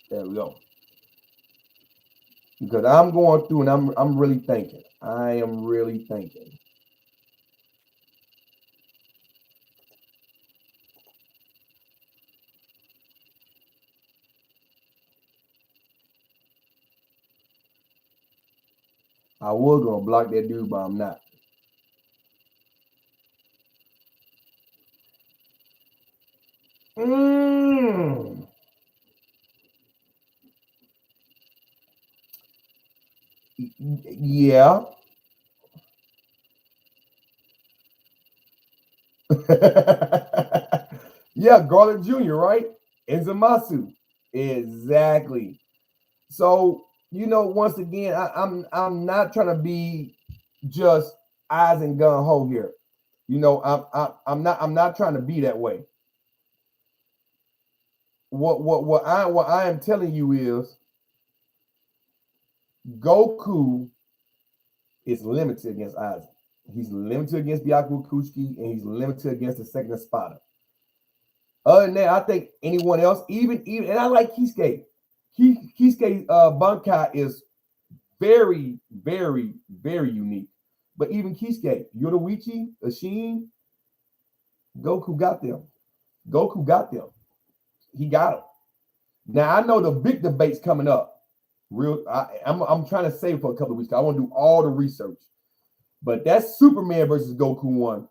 There we go. Because I'm going through and I'm really thinking. I am really thinking. I was gonna block that dude, but I'm not. Yeah. Yeah, Garlic Jr., right? Enzumasu. Exactly. So, once again, I'm not trying to be just eyes and gun ho here. I'm not trying to be that way. What I am telling you is Goku is limited against Aizen. He's limited against Byakuya Kuchiki, and he's limited against the second Espada. Other than that, I think anyone else, even and I like Kisuke. Kisuke Bankai is very, very, very unique. But even Kisuke, Yoruichi, Ashin, Goku got them. He got them. Now I know the big debate's coming up. I'm trying to save for a couple of weeks. I want to do all the research. But that's Superman versus Goku one.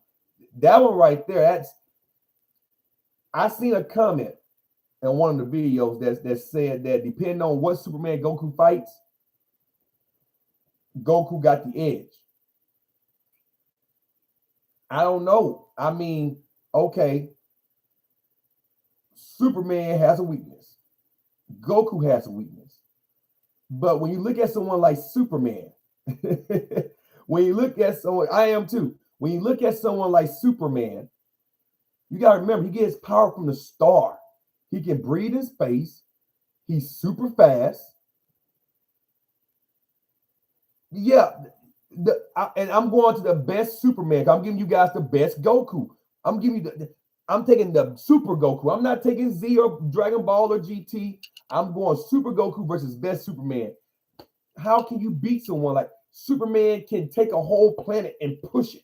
That one right there, I seen a comment in one of the videos that said that depending on what Superman Goku fights, Goku got the edge. I don't know. I mean, okay, Superman has a weakness. Goku has a weakness. But when you look at someone like Superman, when you look at someone, I am too. When you look at someone like Superman, you got to remember, he gets power from the star. He can breathe in space. He's super fast. Yeah, and I'm going to the best Superman. I'm giving you guys the best Goku. I'm taking the Super Goku. I'm not taking Z or Dragon Ball or GT. I'm going Super Goku versus best Superman. How can you beat someone like Superman? Can take a whole planet and push it.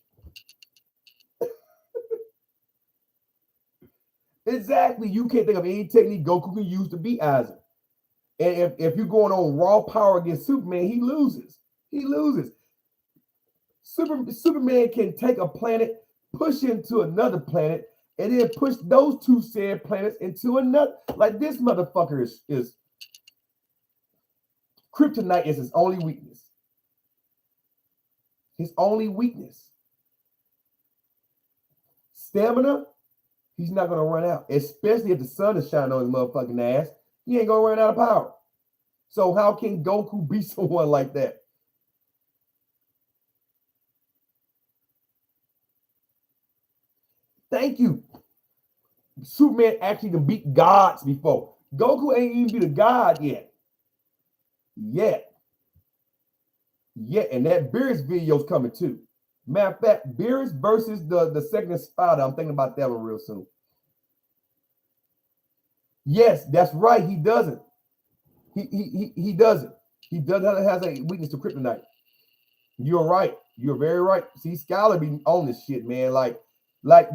Exactly. You can't think of any technique Goku can use to beat Aizen. And if you're going on raw power against Superman, he loses. He loses. Superman can take a planet, push into another planet, and then push those two said planets into another. Like this motherfucker is kryptonite is his only weakness. His only weakness. Stamina, he's not gonna run out, especially if the sun is shining on his motherfucking ass. He ain't gonna run out of power. So how can Goku beat someone like that? Thank you. Superman actually can beat gods before. Goku ain't even beat a god yet. Yet. And that Beerus video's coming too. Matter of fact, Beerus versus the second Spider. I'm thinking about that one real soon. Yes, that's right. He doesn't. He doesn't. He doesn't have a weakness to kryptonite. You're right. You're very right. See, Skylar be on this shit, man. Like,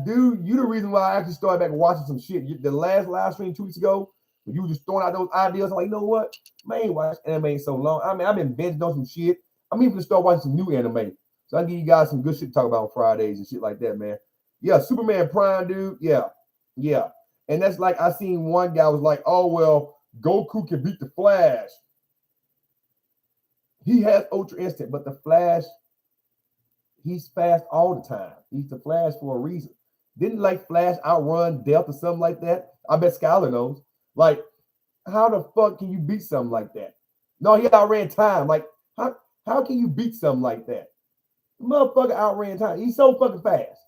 dude, you the reason why I actually started back watching some shit. The last live stream 2 weeks ago, when you were just throwing out those ideas, I'm like, you know what? Man, I ain't watched anime in so long. I mean, I've been binging on some shit. I'm even gonna start watching some new anime. So I can give you guys some good shit to talk about on Fridays and shit like that, man. Yeah, Superman Prime, dude. Yeah. And that's like I seen one guy was like, oh well, Goku can beat the Flash. He has Ultra Instinct, but the Flash, he's fast all the time. He's the Flash for a reason. Didn't like Flash outrun Death or something like that? I bet Skylar knows. Like, how the fuck can you beat something like that? No, he outran time. Like, how can you beat something like that? The motherfucker outran time. He's so fucking fast.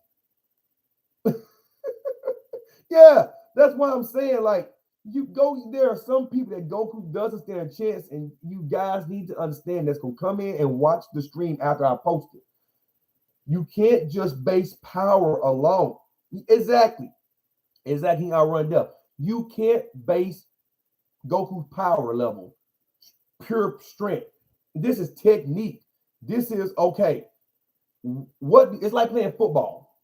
Yeah, that's what I'm saying. Like, there are some people that Goku doesn't stand a chance, and you guys need to understand that's gonna come in and watch the stream after I post it. You can't just base power alone. Exactly. Outrun death. You can't base Goku's power level, pure strength. This is technique. This is okay. What it's like playing football.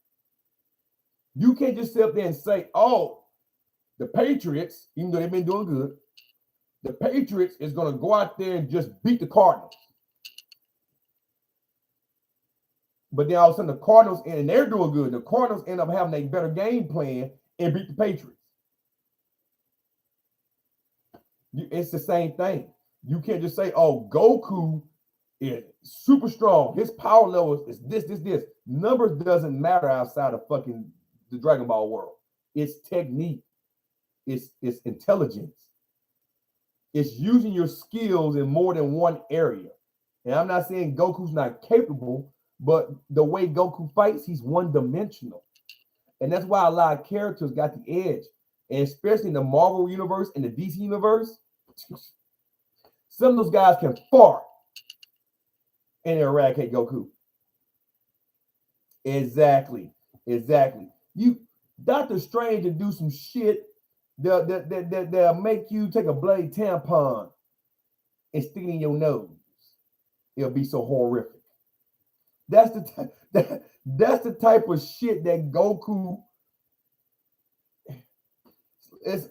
You can't just sit up there and say, oh, the Patriots, even though they've been doing good, the Patriots is going to go out there and just beat the Cardinals. But then all of a sudden the Cardinals, and they're doing good. The Cardinals end up having a better game plan and beat the Patriots. It's the same thing. You can't just say, oh, Goku is super strong. His power level is this. Numbers doesn't matter outside of fucking the Dragon Ball world. It's technique. It's intelligence. It's using your skills in more than one area. And I'm not saying Goku's not capable, but the way Goku fights, he's one-dimensional. And that's why a lot of characters got the edge. And especially in the Marvel universe and the DC universe, some of those guys can fart and eradicate Goku. Exactly. Doctor Strange to do some shit that'll make you take a bloody tampon and stick it in your nose. It'll be so horrific. That's the type of shit that Goku is.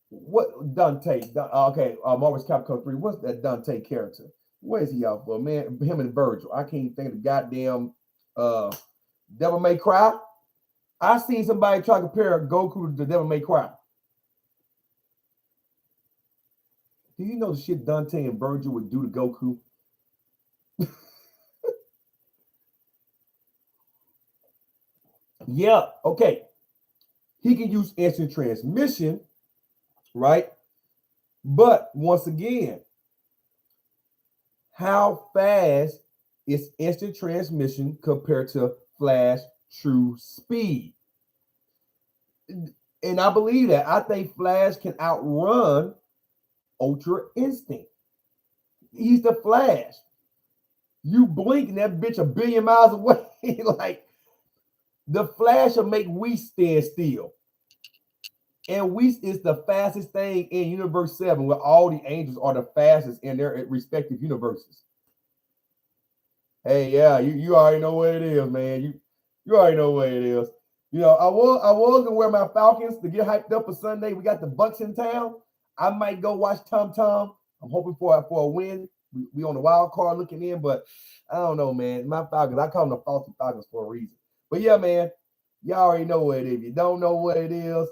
What Dante? Okay, Marvel's Capcom 3. What's that Dante character? Where is he out for, man? Him and Virgil. I can't think of the goddamn Devil May Cry. I seen somebody try to compare Goku to the Devil May Cry. Do you know the shit Dante and Virgil would do to Goku? Yeah, okay. He can use instant transmission, right? But once again, how fast is instant transmission compared to Flash true speed. And I believe that. I think Flash can outrun Ultra Instinct. He's the Flash. You blink and that bitch a billion miles away. Like, the Flash will make Whis stand still. And Whis is the fastest thing in Universe 7, where all the angels are the fastest in their respective universes. Hey, yeah, you already know what it is, man. You already know what it is. You know, I was gonna wear my Falcons to get hyped up for Sunday. We got the Bucks in town. I might go watch Tom. I'm hoping for a win. We on the wild card looking in, but I don't know, man. My Falcons, I call them the Faulty Falcons for a reason. But yeah, man, y'all already know what it is. If you don't know what it is,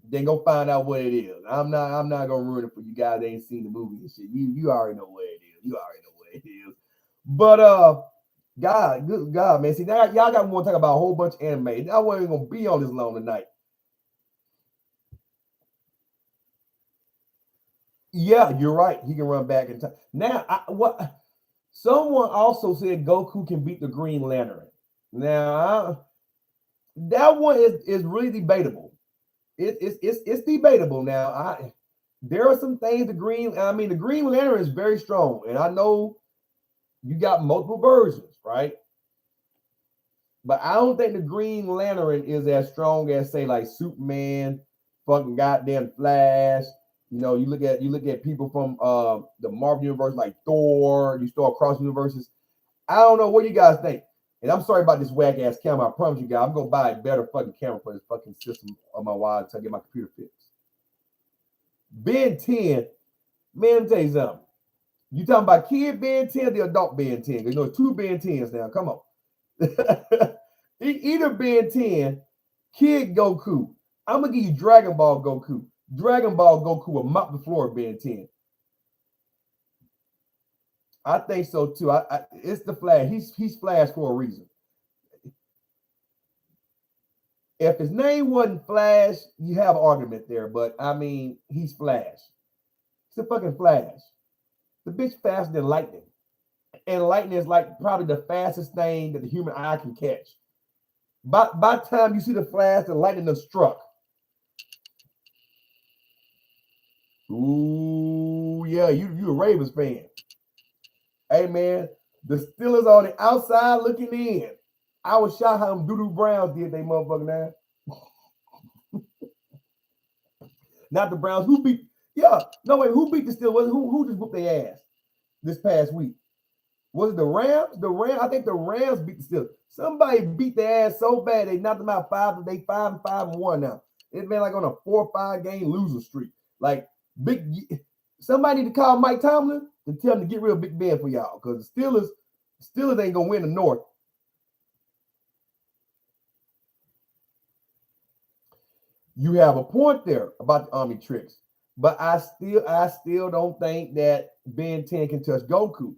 then go find out what it is. I'm not gonna ruin it for you guys that ain't seen the movie and shit. You already know what it is. You already know what it is. But good God, man. See, now y'all got more to talk about a whole bunch of anime. I wasn't gonna be on this long tonight. Yeah, you're right. He can run back in time. Now, someone also said Goku can beat the Green Lantern. Now, that one is really debatable. It's debatable. Now, there are some things the Green Lantern is very strong, and I know you got multiple versions, right? But I don't think the Green Lantern is as strong as, say, like Superman, fucking goddamn Flash. You know, you look at people from the Marvel universe like Thor. You start across universes. I don't know what you guys think. And I'm sorry about this whack ass camera. I promise you guys, I'm gonna buy a better fucking camera for this fucking system of my wire until I get my computer fixed. Ben 10, man, let me tell you something. You talking about kid Ben 10 or the adult Ben 10? You know, two Ben 10s now. Come on. Either Ben 10, Kid Goku. I'm gonna give you Dragon Ball Goku. Dragon Ball Goku will mop the floor of Ben 10. I think so too. It's the Flash. He's Flash for a reason. If his name wasn't Flash, you have an argument there. But I mean, he's Flash. He's a fucking Flash. The bitch faster than lightning. And lightning is like probably the fastest thing that the human eye can catch. By the time you see the Flash, the lightning has struck. Ooh, yeah, you a Ravens fan. Hey, man, the Steelers on the outside looking in. I was shocked how them doo-doo Browns did they motherfucking now. Not the Browns. Who beat the Steelers? Who just whooped their ass this past week? Was it the Rams? I think the Rams beat the Steelers. Somebody beat their ass so bad they knocked them out 5-5-1 now. It's been like on a 4 or 5 game loser streak. Like somebody need to call Mike Tomlin and tell him to get rid of Big Ben for y'all, because the Steelers ain't gonna win the North. You have a point there about the Omnitrix, but I still don't think that Ben 10 can touch Goku.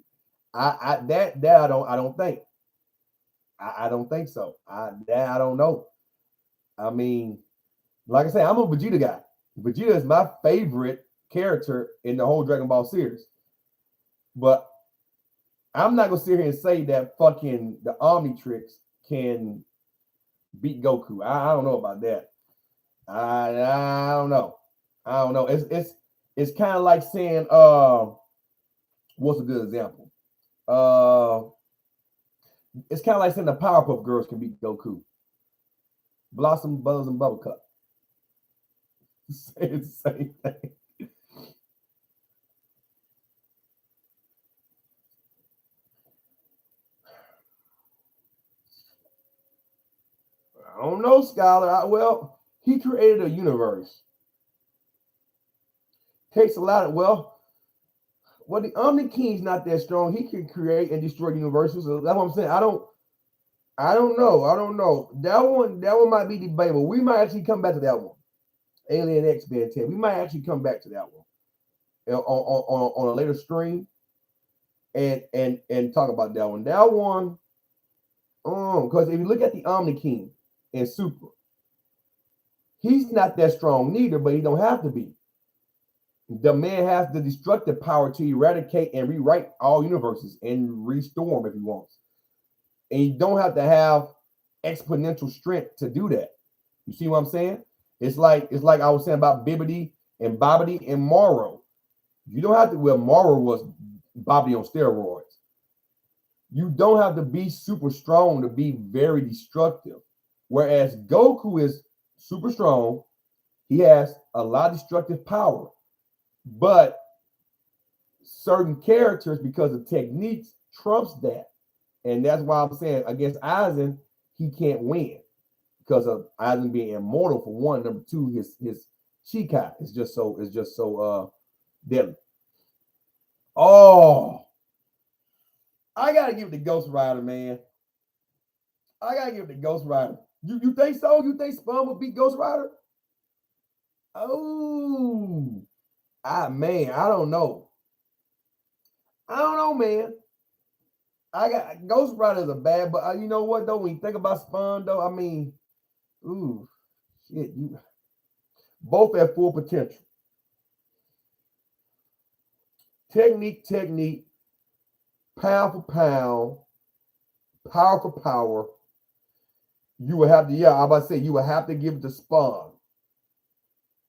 I don't think. I don't think so. I don't know. I mean, like I said, I'm a Vegeta guy. Vegeta is my favorite character in the whole Dragon Ball series. But I'm not gonna sit here and say that fucking the Omnitrix can beat Goku. I don't know about that. I don't know. I don't know. It's kind of like saying what's a good example? It's kind of like saying the Powerpuff Girls can beat Goku. Blossom, Buzz, and Buttercup. It's the same thing. I don't know, Scholar. Well, he created a universe. Takes a lot of, well, the Omni King's not that strong. He can create and destroy universes. So that's what I'm saying. I don't know. That one might be debatable. We might actually come back to that one. Alien X Ben 10. We might actually come back to that one on a later stream and talk about that one. That one, because if you look at the Omni King in Super, he's not that strong neither, but he don't have to be. The man has the destructive power to eradicate and rewrite all universes and restore them if he wants. And you don't have to have exponential strength to do that. You see what I'm saying? It's like I was saying about Bibbidi and Bobbidi and Morrow. You don't have to. Well, Morrow was Bobbidi on steroids. You don't have to be super strong to be very destructive. Whereas Goku is super strong, he has a lot of destructive power, but certain characters, because of techniques, trumps that. And that's why I'm saying against Aizen, he can't win because of Aizen being immortal for one. Number two, his Shikai is just so deadly. Oh, I gotta give it to Ghost Rider, man. I gotta give it to Ghost Rider. You think so? You think Spawn would beat Ghost Rider? Oh, man, I don't know. I don't know, man. I got Ghost Rider is a bad, but you know what though? When you think about Spawn though, I mean, ooh, shit, you both at full potential. Technique, pound for pound, power for power. You would have to, yeah, I'm about to say you would have to give the Spawn.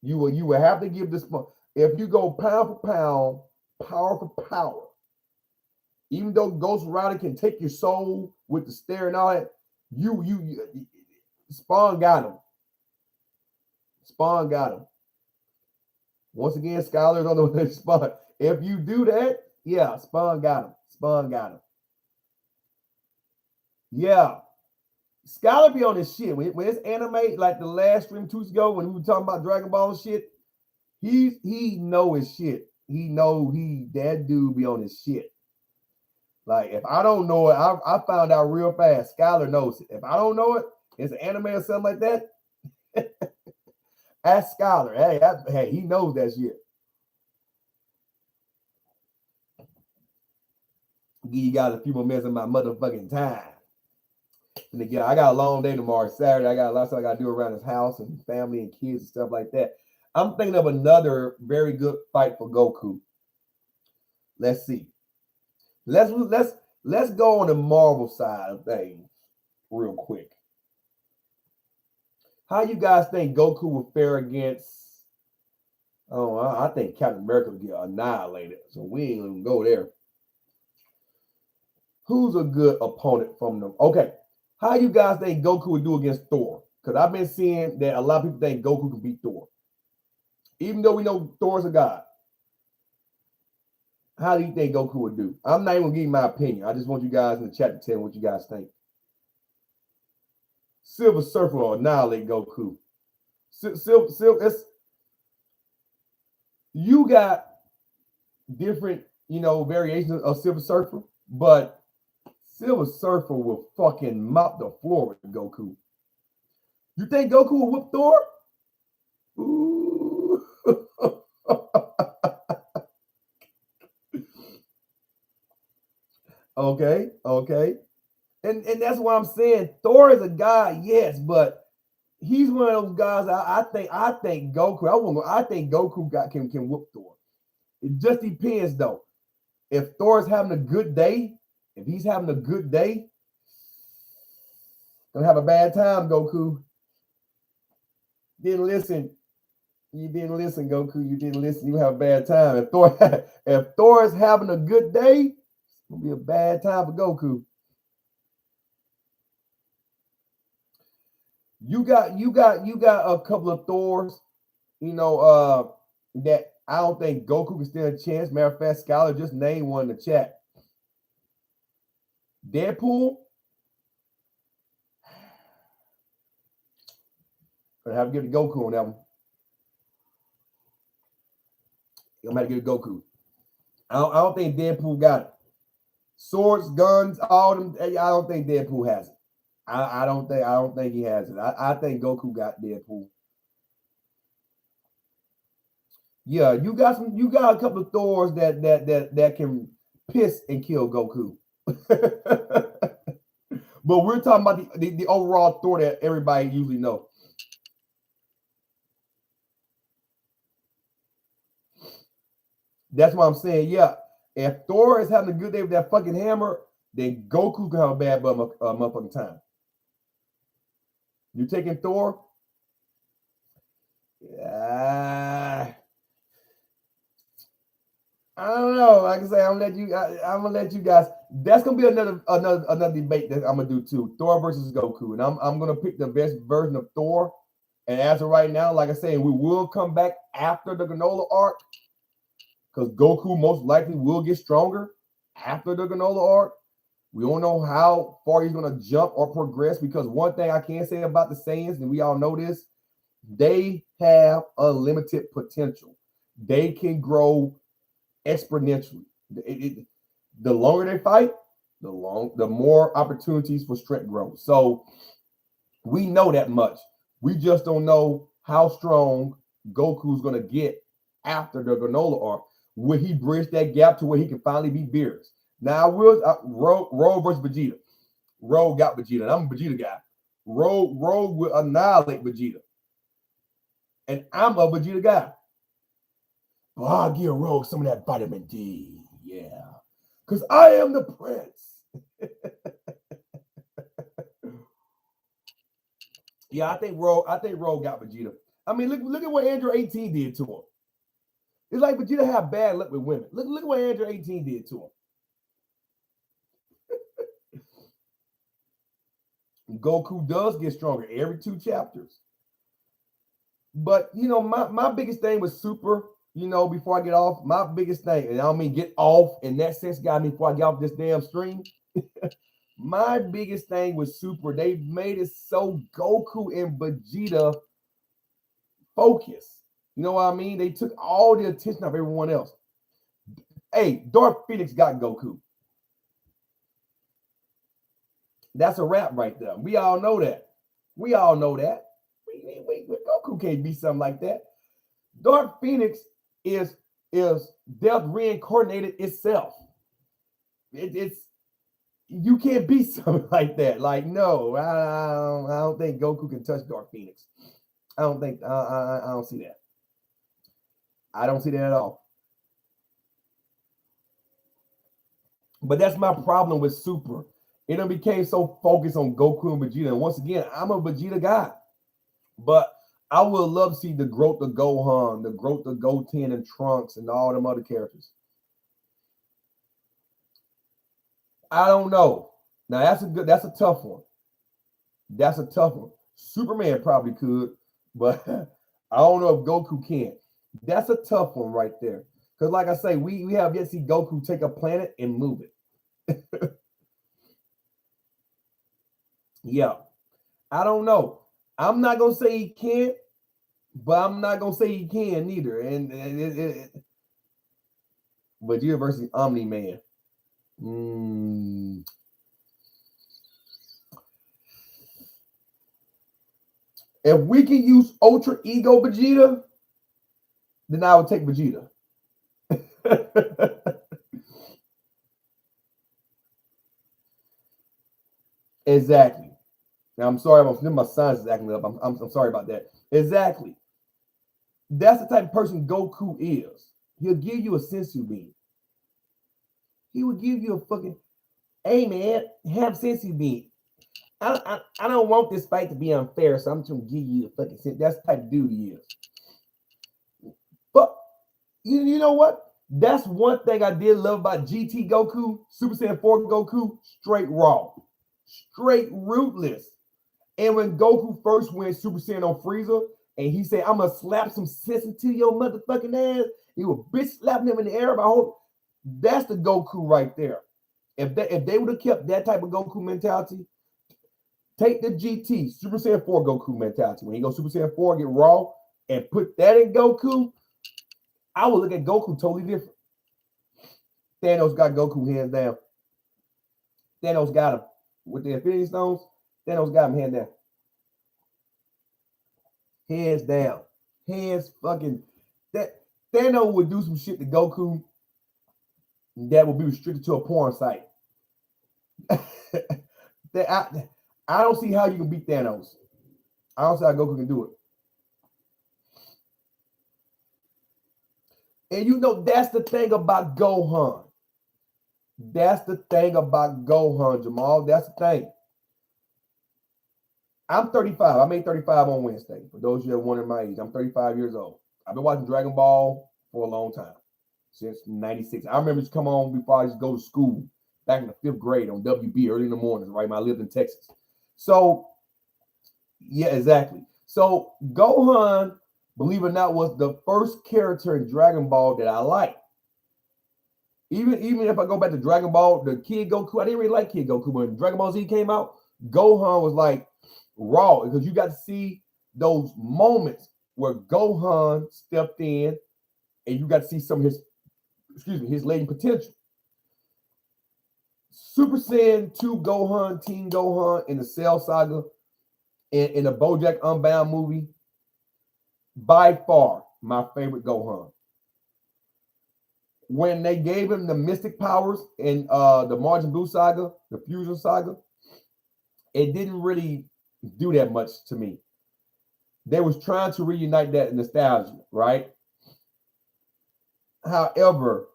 You would have to give the Spawn. If you go pound for pound, power for power, even though Ghost Rider can take your soul with the stare and all that, you Spawn got him. Spawn got him. Once again, scholars on the Spawn. If you do that, yeah, Spawn got him. Spawn got him. Yeah. Scholar be on this shit. When it's anime, like the last stream 2 weeks ago, when we were talking about Dragon Ball and shit, he know his shit. He know that dude be on his shit. Like, if I don't know it, I found out real fast. Scholar knows it. If I don't know it, it's an anime or something like that. Ask Scholar. Hey, he knows that shit. Give you guys a few more minutes of my motherfucking time. And again, I got a long day tomorrow, Saturday. I got a lot of stuff I got to do around his house and family and kids and stuff like that. I'm thinking of another very good fight for Goku. Let's see. Let's go on the Marvel side of things real quick. How you guys think Goku will fare against? Oh, I think Captain America will get annihilated. So we ain't gonna go there. Who's a good opponent from them? Okay. How you guys think Goku would do against Thor? Because I've been seeing that a lot of people think Goku can beat Thor. Even though we know Thor's a god. How do you think Goku would do? I'm not even going to give you my opinion. I just want you guys in the chat to tell me what you guys think. Silver Surfer will annihilate Goku. You got different, variations of Silver Surfer, but Silver Surfer will fucking mop the floor with Goku. You think Goku will whoop Thor? Ooh. Okay. And that's what I'm saying. Thor is a guy, yes, but he's one of those guys. I think Goku. I think Goku can whoop Thor. It just depends though. If Thor's having a good day, if he's having a good day, gonna have a bad time, Goku. Didn't listen. You didn't listen, Goku. You didn't listen. You have a bad time. If Thor is having a good day, it's gonna be a bad time for Goku. You got a couple of Thors, that I don't think Goku can stand a chance. Matter of fact, Scholar just named one in the chat. Deadpool. Gonna have to give it to Goku on that one. I'm gonna have to give it to Goku. I don't think Deadpool got it. Swords, guns, all them. I don't think Deadpool has it. I don't think he has it. I think Goku got Deadpool. Yeah, you got a couple of Thors that can piss and kill Goku. But we're talking about the overall Thor that everybody usually knows. That's what I'm saying. Yeah, if Thor is having a good day with that fucking hammer, then Goku can have a bad motherfucking time. You taking Thor? I don't know. Like I say, I'm gonna let you guys. That's gonna be another debate that I'm gonna do too. Thor versus Goku, and I'm gonna pick the best version of Thor. And as of right now, like I say, we will come back after the Granolah arc, because Goku most likely will get stronger after the Granolah arc. We don't know how far he's gonna jump or progress, because one thing I can say about the Saiyans, and we all know this, they have unlimited potential. They can grow exponentially. The longer they fight, the more opportunities for strength growth. So we know that much. We just don't know how strong Goku's going to get after the Granolah arc. Will he bridge that gap to where he can finally be Beerus? Now, Ro versus Vegeta. Ro got Vegeta, and I'm a Vegeta guy. Ro will annihilate Vegeta, and I'm a Vegeta guy. But I'll give Ro some of that vitamin D, yeah, because I am the prince. Yeah, I think Ro got Vegeta. I mean, look at what Android 18 did to him. It's like Vegeta have bad luck with women. Look at what Android 18 did to him. Goku does get stronger every 2 chapters. But you know, my biggest thing with Super, you know, before I get off, my biggest thing, and I don't mean get off in that sense, got me before I get off this damn stream. My biggest thing with Super, they made it so Goku and Vegeta focus. You know what I mean? They took all the attention of everyone else. Hey, Darth Phoenix got Goku. That's a wrap right there. We all know that. We all know that. Goku can't be something like that. Darth Phoenix is death reincarnated itself. It's you can't be something like that. Like, no, I don't think Goku can touch Darth Phoenix. I don't think I don't see that. I don't see that at all. But that's my problem with Super. It done became so focused on Goku and Vegeta. And once again, I'm a Vegeta guy. But I would love to see the growth of Gohan, the growth of Goten and Trunks, and all them other characters. I don't know. Now that's a tough one. That's a tough one. Superman probably could, but I don't know if Goku can. That's a tough one right there. Because like I say, we have yet to see Goku take a planet and move it. Yeah. I don't know. I'm not gonna say he can't, but I'm not gonna say he can neither. But University Omni Man. If we can use Ultra Ego Vegeta, then I would take Vegeta. Exactly. Now I'm sorry, my son's is acting up. I'm sorry about that. Exactly. That's the type of person Goku is. He'll give you a sensu bean. He will give you a fucking, hey man, have sensu bean. I don't want this fight to be unfair, so I'm just gonna give you a fucking sense. That's the type of dude he is. But you know what? That's one thing I did love about GT Goku, Super Saiyan 4 Goku, straight raw, straight rootless. And when Goku first went Super Saiyan on Frieza, and he said, I'm gonna slap some sense into your motherfucking ass, he was bitch slapping him in the air. I hope that's the Goku right there. If they would have kept that type of Goku mentality, take the GT, Super Saiyan 4 Goku mentality. When he goes Super Saiyan 4, get raw, and put that in Goku, I would look at Goku totally different. Thanos got Goku hands down. Thanos got him with the Infinity Stones. Thanos got him hands down. Hands down. Hands fucking. That Thanos would do some shit to Goku that would be restricted to a porn site. I don't see how you can beat Thanos. I don't see how Goku can do it. And you know, that's the thing about Gohan. That's the thing about Gohan, Jamal. That's the thing. I'm 35. I made 35 on Wednesday. For those of you that wondering my age, I'm 35 years old. I've been watching Dragon Ball for a long time, since 96. I remember it come on before I just go to school back in the 5th grade on WB early in the mornings, right? When I lived in Texas. So, yeah, exactly. So, Gohan, believe it or not, was the first character in Dragon Ball that I liked. Even if I go back to Dragon Ball, the Kid Goku, I didn't really like Kid Goku. When Dragon Ball Z came out, Gohan was like raw because you got to see those moments where Gohan stepped in and you got to see some of his latent potential. Super Saiyan 2 Gohan, Teen Gohan in the Cell Saga, in the BoJack Unbound movie, by far my favorite Gohan. When they gave him the mystic powers in the Majin Buu saga, the Fusion saga, it didn't really do that much to me. They was trying to reunite that nostalgia, right? However,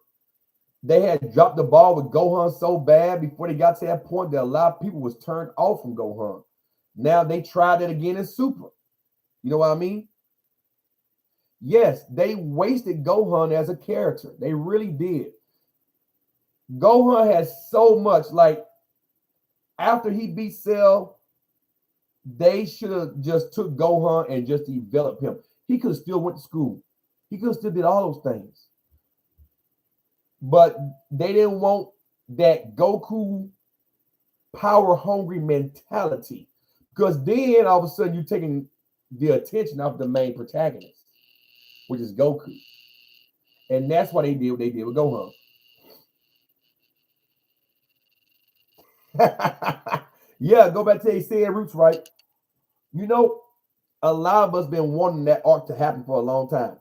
they had dropped the ball with Gohan so bad before they got to that point that a lot of people was turned off from Gohan. Now they tried it again in Super. You know what I mean? Yes, they wasted Gohan as a character. They really did. Gohan has so much, like, after he beat Cell, they should have just took Gohan and just developed him. He could have still went to school. He could have still did all those things. But they didn't want that Goku power-hungry mentality. Because then, all of a sudden, you're taking the attention off the main protagonist, which is Goku. And that's why they did what they did with Gohan. Yeah, go back to the Saiyan roots, right? You know, a lot of us been wanting that arc to happen for a long time.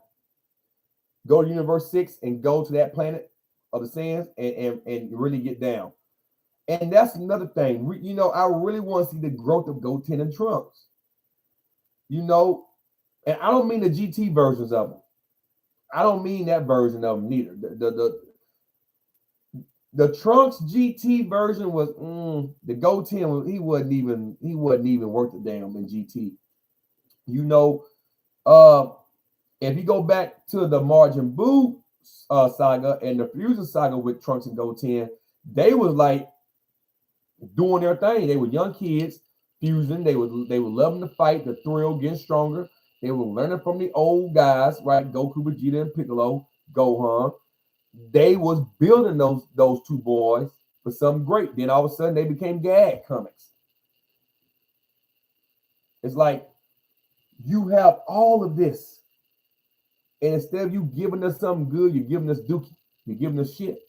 Go to Universe 6 and go to that planet of the Saiyans and really get down. And that's another thing. You know, I really want to see the growth of Goten and Trunks. You know, and I don't mean the GT versions of them. I don't mean that version of them neither. The Trunks GT version was the Goten. He wasn't even worth the damn in GT. You know, if you go back to the Majin Buu saga and the Fusion saga with Trunks and Goten, they was like doing their thing. They were young kids, fusion. They were loving the fight, the thrill, getting stronger. They were learning from the old guys, right? Goku, Vegeta, and Piccolo, Gohan. They was building those two boys for something great. Then all of a sudden they became gag comics. It's like you have all of this, and instead of you giving us something good, you're giving us dookie. You're giving us shit.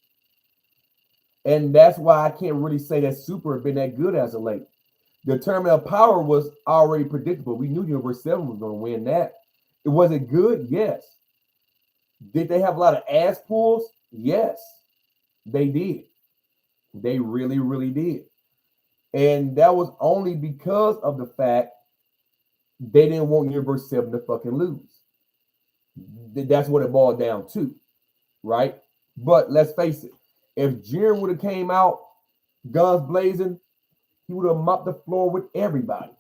And that's why I can't really say that Super had been that good as of late. The Tournament of Power was already predictable. We knew Universe 7 was going to win that. Was it good? Yes. Did they have a lot of ass pulls? Yes, they did. They really, really did. And that was only because of the fact they didn't want Universe 7 to fucking lose. That's what it boiled down to, right? But let's face it, if Jiren would have came out guns blazing, he would have mopped the floor with everybody.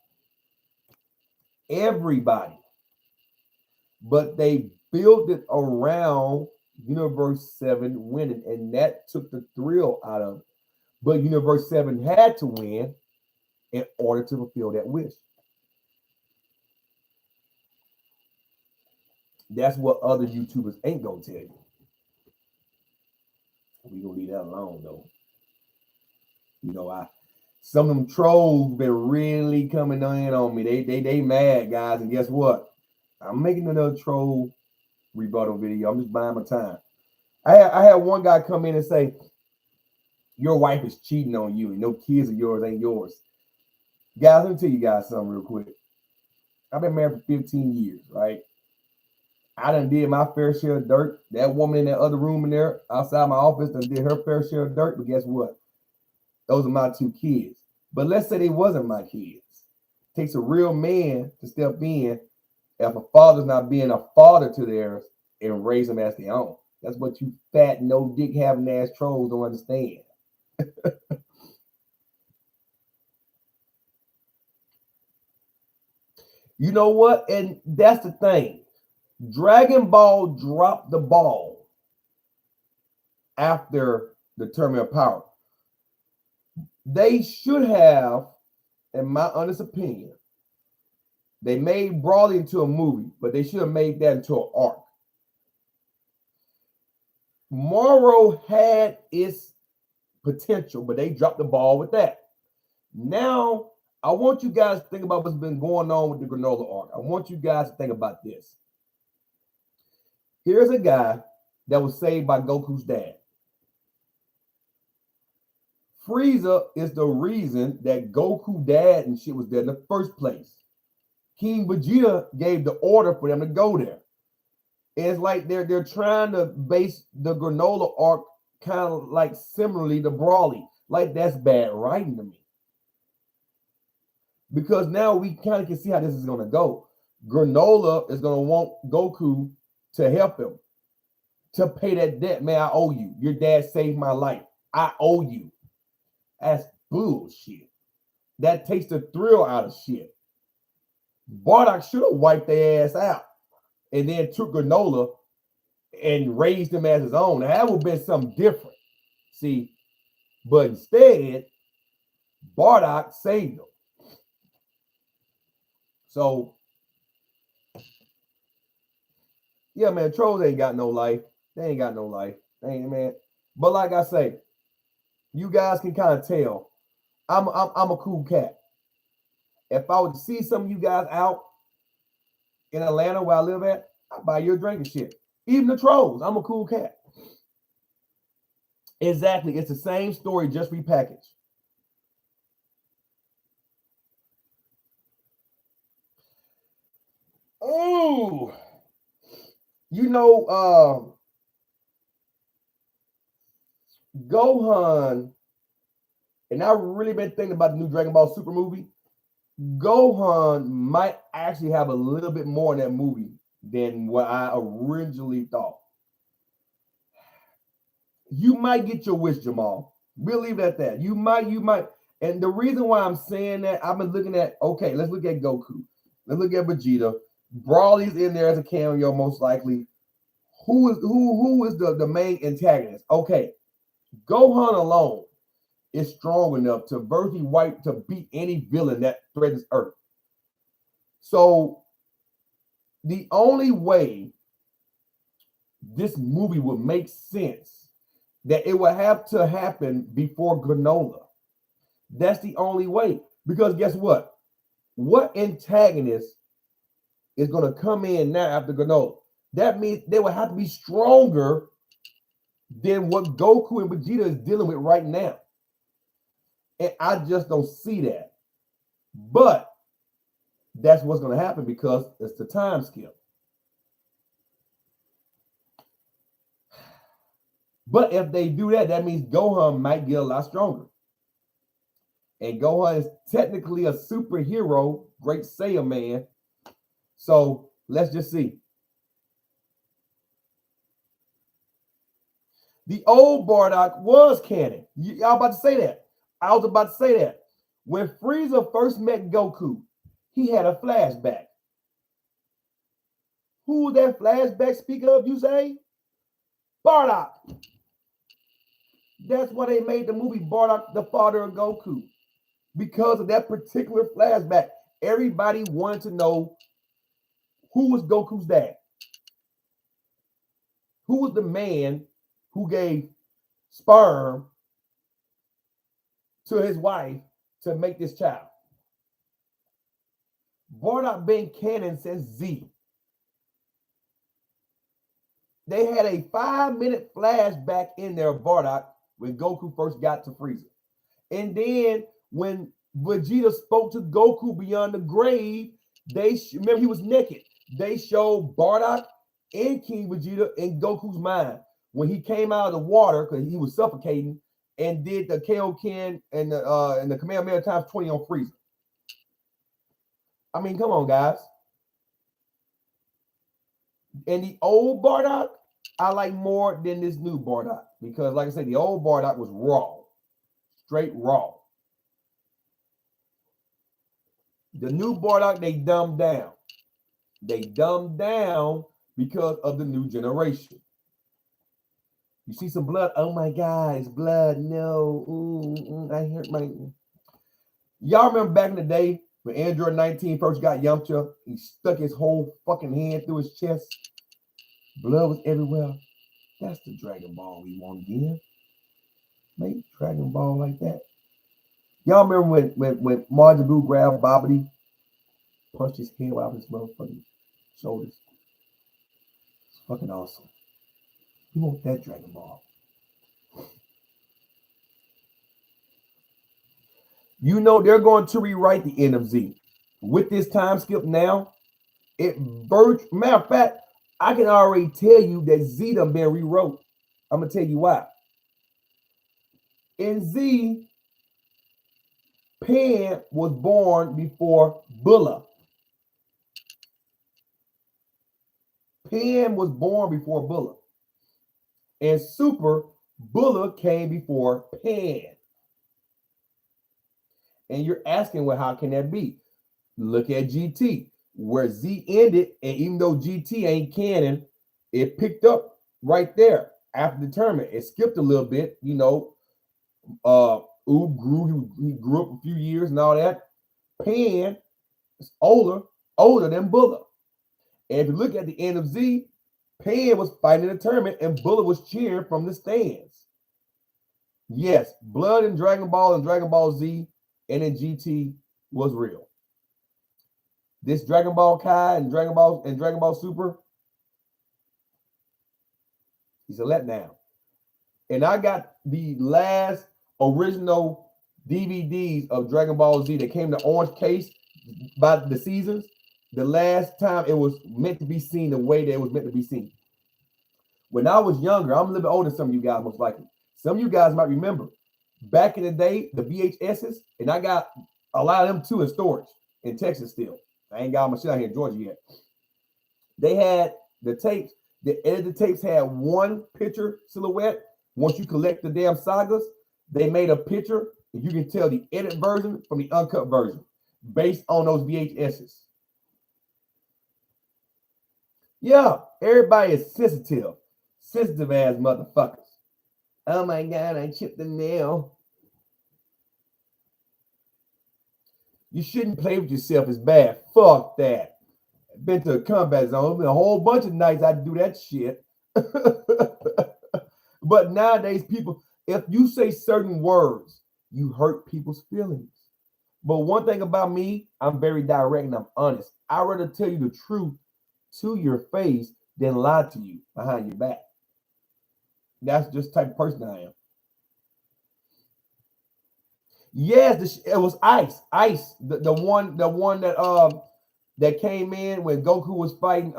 Everybody. But they built it around Universe 7 winning, and that took the thrill out of it. But Universe 7 had to win in order to fulfill that wish. That's what other YouTubers ain't gonna tell you. We gonna leave that alone though. You know, some of them trolls been really coming in on me. They mad, guys, and guess what? I'm making another troll rebuttal video. I'm just buying my time. I had one guy come in and say, your wife is cheating on you and no kids of yours ain't yours. Guys, let me tell you guys something real quick. I've been married for 15 years, right? I done did my fair share of dirt. That woman in that other room in there outside my office done did her fair share of dirt, but guess what? Those are my two kids. But let's say they wasn't my kids. It takes a real man to step in if a father's not being a father to theirs and raise them as their own. That's what you fat, no dick having ass trolls don't understand. You know what? And that's the thing. Dragon Ball dropped the ball after the Tournament of Power. They should have, in my honest opinion, they made Broly into a movie, but they should have made that into an arc. Moro had its potential, but they dropped the ball with that. Now, I want you guys to think about what's been going on with the Granolah arc. I want you guys to think about this. Here's a guy that was saved by Goku's dad. Frieza is the reason that Goku dad and shit was there in the first place. King Vegeta gave the order for them to go there. And it's like they're trying to base the Granolah arc kind of like similarly to Broly. Like that's bad writing to me. Because now we kind of can see how this is going to go. Granolah is going to want Goku to help him, to pay that debt. Man, I owe you. Your dad saved my life. I owe you. That's bullshit. That takes the thrill out of shit. Bardock should have wiped their ass out and then took Granolah and raised him as his own. Now, that would have been something different. See, but instead, Bardock saved him. So, yeah, man, trolls ain't got no life. They ain't got no life. They ain't, man. But like I say, you guys can kind of tell I'm a cool cat. If I would see some of you guys out in Atlanta where I live at, I'll buy you a drink and shit. Even the trolls, I'm a cool cat. Exactly. It's the same story, just repackaged. Oh, you know, Gohan, and I've really been thinking about the new Dragon Ball Super movie. Gohan might actually have a little bit more in that movie than what I originally thought. You might get your wish, Jamal. We'll leave it at that. You might. And the reason why I'm saying that, I've been looking at, okay, let's look at Goku. Let's look at Vegeta. Broly's in there as a cameo, most likely. Who is the main antagonist? Okay, Gohan alone is strong enough to virtually beat any villain that threatens Earth. So the only way this movie would make sense, that it would have to happen before Granolah. That's the only way. Because guess what? What antagonist is going to come in now after Granolah? That means they would have to be stronger than what Goku and Vegeta is dealing with right now. And I just don't see that. But that's what's going to happen because it's the time skip. But if they do that, that means Gohan might get a lot stronger. And Gohan is technically a superhero, great Saiyan man. So let's just see. The old Bardock was canon. Y'all about to say that. I was about to say that. When Frieza first met Goku, he had a flashback. Who would that flashback speak of, you say? Bardock. That's why they made the movie Bardock, the father of Goku. Because of that particular flashback. Everybody wanted to know who was Goku's dad. Who was the man who gave sperm to his wife to make this child? Bardock been canon since Z. They had a 5-minute flashback in there of Bardock when Goku first got to Frieza. And then when Vegeta spoke to Goku beyond the grave, remember he was naked. They showed Bardock and King Vegeta in Goku's mind when he came out of the water because he was suffocating and did the Kaioken and the Kamehameha times 20 on Frieza. I mean, come on, guys. And the old Bardock, I like more than this new Bardock because, like I said, the old Bardock was raw. straight raw. The new Bardock, they dumbed down. They dumbed down because of the new generation. You see some blood? Oh my God, it's blood. No, I hurt my. Y'all remember back in the day when Android 19 first got Yamcha? He stuck his whole fucking hand through his chest. Blood was everywhere. That's the Dragon Ball we want to give. Make Dragon Ball like that. Y'all remember when Majin Buu grabbed Babidi, punched his head out of his motherfucking shoulders? It's fucking awesome. You want that Dragon Ball. You know they're going to rewrite the end of Z. With this time skip now, matter of fact, I can already tell you that Z done been rewrote. I'm going to tell you why. In Z, Pan was born before Bulla. Pan was born before Bulla. And Super, Bulla came before Pan. And you're asking, well, how can that be? Look at GT, where Z ended, and even though GT ain't canon, it picked up right there after the tournament. It skipped a little bit, you know. He grew up a few years and all that. Pan is older than Bulla. And if you look at the end of Z, Pan was fighting in the tournament and Bulla was cheering from the stands. Yes, blood in Dragon Ball and Dragon Ball Z and in GT was real. This Dragon Ball Kai and Dragon Ball Super, he's a letdown. And I got the last original DVDs of Dragon Ball Z that came in the orange case by the seasons. The last time it was meant to be seen the way that it was meant to be seen. When I was younger, I'm a little bit older than some of you guys, most likely. Some of you guys might remember. Back in the day, the VHSs, and I got a lot of them too in storage in Texas still. I ain't got all my shit out here in Georgia yet. They had the tapes. The edited tapes had one picture silhouette. Once you collect the damn sagas, they made a picture, and you can tell the edit version from the uncut version based on those VHSs. Yeah, everybody is sensitive. Sensitive ass motherfuckers. Oh my God, I chipped the nail. You shouldn't play with yourself. It's bad. Fuck that. I've been to a combat zone. A whole bunch of nights I do that shit. But nowadays, people, if you say certain words, you hurt people's feelings. But one thing about me, I'm very direct and I'm honest. I'd rather tell you the truth to your face than lie to you behind your back. That's just the type of person I am. Yes, it was Ice. Ice, the one that came in when Goku was fighting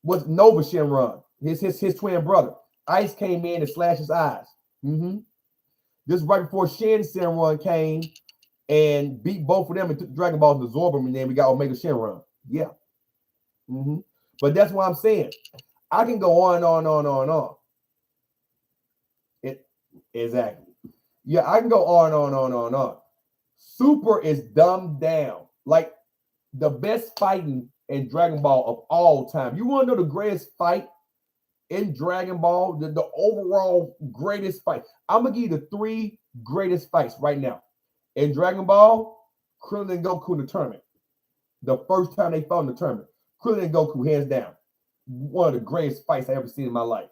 was Nova Shenron, his twin brother. Ice came in and slashed his eyes. This is right before Shin Shenron came and beat both of them and took Dragon Balls and absorbed them, and then we got Omega Shenron. Yeah. But that's what I'm saying. I can go on and on. Exactly. Yeah, I can go on and on. Super is dumbed down. Like the best fighting in Dragon Ball of all time. You want to know the greatest fight in Dragon Ball? The overall greatest fight. I'm going to give you the 3 greatest fights right now. In Dragon Ball, Krillin and Goku in the tournament. The first time they fought in the tournament. Krillin and Goku, hands down. One of the greatest fights I've ever seen in my life.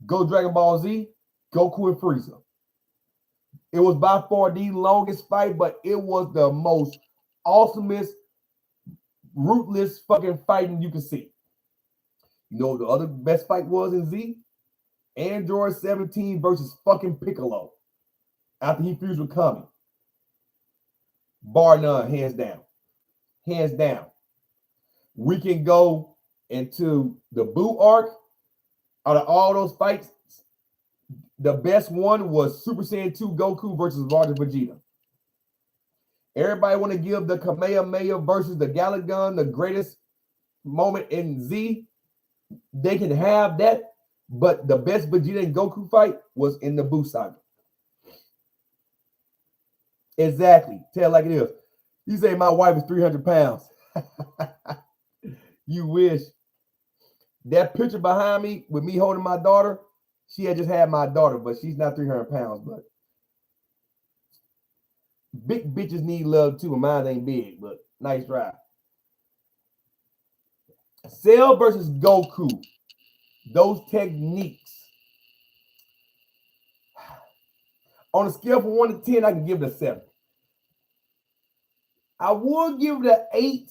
Go Dragon Ball Z, Goku and Frieza. It was by far the longest fight, but it was the most awesomest, ruthless fucking fighting you can see. You know what the other best fight was in Z? Android 17 versus fucking Piccolo. After he fused with Kami. Bar none, hands down. Hands down. We can go into the Buu arc. Out of all those fights, the best one was Super Saiyan 2 Goku versus Roger Vegeta. Everybody want to give the Kamehameha versus the Galagun the greatest moment in Z. They can have that, but the best Vegeta and Goku fight was in the Buu saga. Exactly. Tell it like it is. You say my wife is 300 pounds. You wish. That picture behind me with me holding my daughter, she had just had my daughter, but she's not 300 pounds. But big bitches need love too, and mine ain't big, but nice try. Cell versus Goku. Those techniques. On a scale from 1 to 10, I can give it a 7. I would give it an 8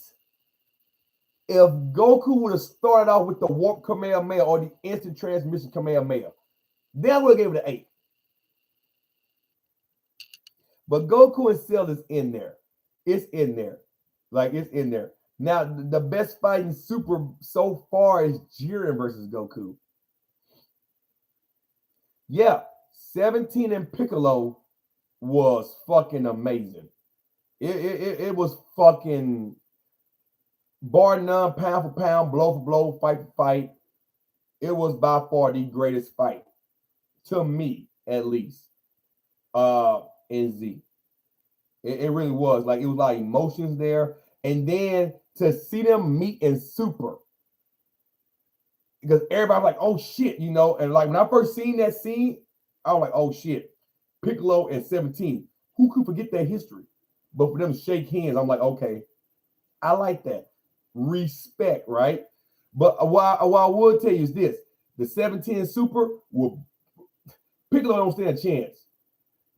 if Goku would have started off with the warp Kamehameha or the instant transmission Kamehameha. Then I would have given it an 8. But Goku and Cell is in there. It's in there. Like, it's in there. Now, the best fight in Super so far is Jiren versus Goku. Yeah, 17 and Piccolo was fucking amazing. It was fucking bar none, pound for pound, blow for blow, fight for fight. It was by far the greatest fight, to me at least, in Z. It really was. Like, it was a lot of emotions there. And then to see them meet in Super, because everybody was like, oh shit, you know. And like when I first seen that scene, I was like, oh shit, Piccolo and 17. Who could forget that history? But for them to shake hands, I'm like, okay, I like that. Respect, right? But what I would tell you is this: the 17 Super will Piccolo don't stand a chance.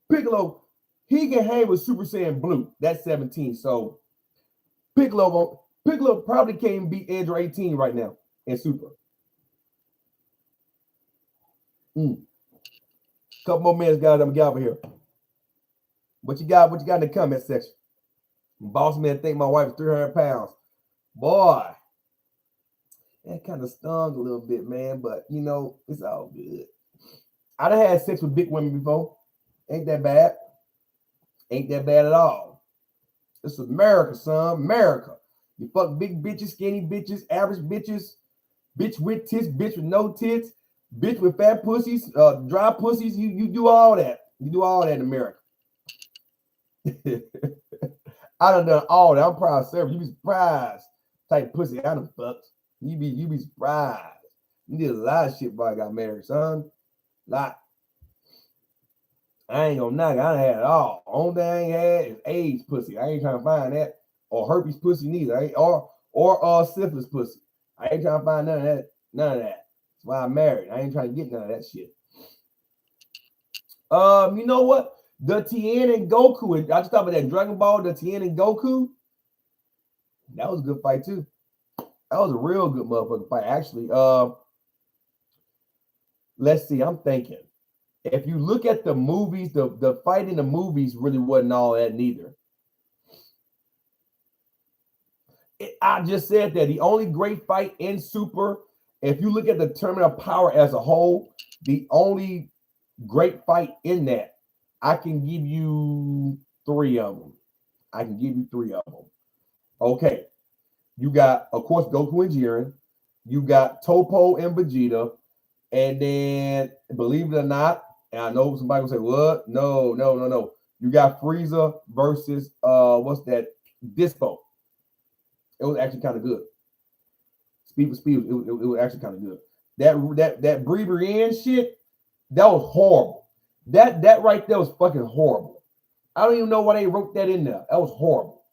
Piccolo, he can hang with Super Saiyan Blue. That's 17. So Piccolo probably can't beat Android 18 right now in Super. Couple more minutes, guys. I'm gonna get over here. What you got? What you got in the comment section? Boss man think my wife is 300 pounds. Boy, that kind of stung a little bit, man. But you know, it's all good. I done had sex with big women before. Ain't that bad. Ain't that bad at all. It's America, son. America. You fuck big bitches, skinny bitches, average bitches, bitch with tits, bitch with no tits, bitch with fat pussies, dry pussies. You do all that. You do all that in America. I done all that. I'm proud of service. You be surprised. Type pussy I done fucked. You be surprised. You did a lot of shit before I got married, son. Lot. I ain't gonna knock it. I done had it all. Only thing I ain't had is AIDS pussy. I ain't trying to find that. Or herpes pussy neither. Or syphilis pussy. I ain't trying to find none of that. None of that. That's why I'm married. I ain't trying to get none of that shit. You know what? The Tien and Goku. I just thought about that Dragon Ball, the Tien and Goku. That was a good fight too. That was a real good motherfucking fight, actually. Let's see. I'm thinking. If you look at the movies, the fight in the movies really wasn't all that neither. I just said that the only great fight in Super, if you look at the tournament of power as a whole, the only great fight in that, I can give you 3 of them. I can give you 3 of them. Okay. You got, of course, Goku and Jiren. You got Topo and Vegeta. And then, believe it or not, and I know somebody will say, what? No. You got Frieza versus, what's that? Dispo. It was actually kind of good. Speed for speed, it was actually kind of good. That Breather in shit, that was horrible. That right there was fucking horrible. I don't even know why they wrote that in there. That was horrible.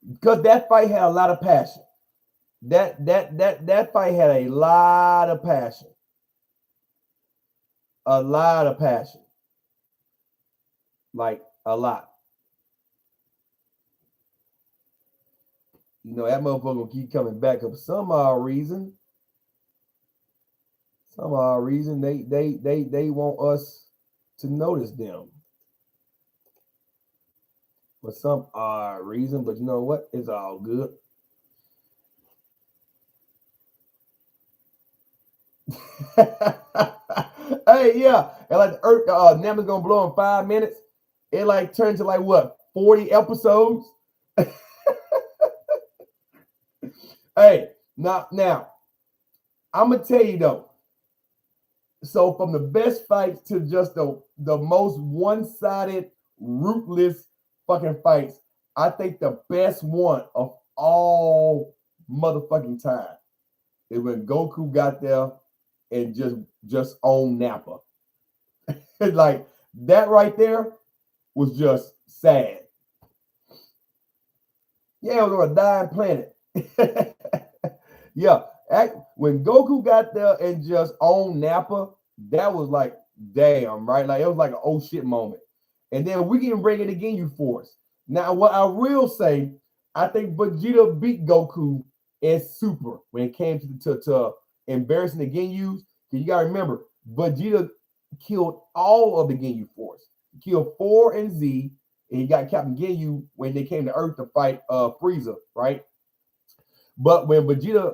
Because that fight had a lot of passion. That fight had a lot of passion. A lot of passion. Like a lot. You know, that motherfucker will keep coming back for some odd reason. Some odd reason they want us to notice them. For some odd reason, but you know what? It's all good. Hey, yeah. And like the Earth, Nama's gonna blow in 5 minutes. It like turned to like what, 40 episodes? Hey, now, I'm gonna tell you though, So from the best fights to just the most one-sided, rootless fucking fights, I think the best one of all motherfucking time is when Goku got there and just owned Nappa. Like that right there was just sad. Yeah, it was on a dying planet. Yeah, when Goku got there and just owned Nappa, that was like, damn, right? Like it was like an oh shit moment. And then we can bring it again, you force. Now, what I will say, I think Vegeta beat Goku in Super when it came to embarrassing the Genyus. Because you gotta remember, Vegeta killed all of the Ginyu Force. He killed 4 and Z, and he got Captain Ginyu when they came to Earth to fight Frieza, right? But when Vegeta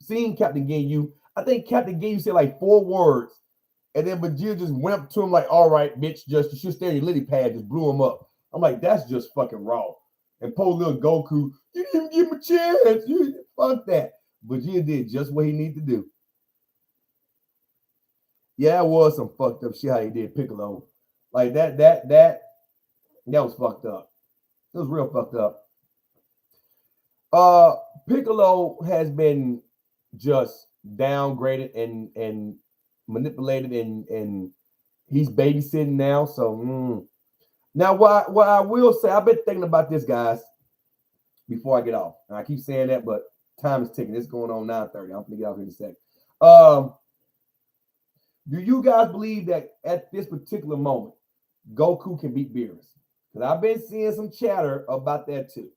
seen Captain Ginyu, I think Captain Ginyu said like 4 words, and then Vegeta just went up to him like, "All right, bitch, just you should stay in your lily pad," just blew him up. I'm like, that's just fucking raw. And poor little Goku, you didn't even give him a chance. Fuck that. Vegeta did just what he needed to do. Yeah, it was some fucked up shit how he did Piccolo. Like that was fucked up. It was real fucked up. Piccolo has been just downgraded and manipulated and he's babysitting now. So now what I will say, I've been thinking about this, guys, before I get off. And I keep saying that, but time is ticking. It's going on 9:30. I'm gonna get off here in a second. Do you guys believe that at this particular moment, Goku can beat Beerus? Because I've been seeing some chatter about that too.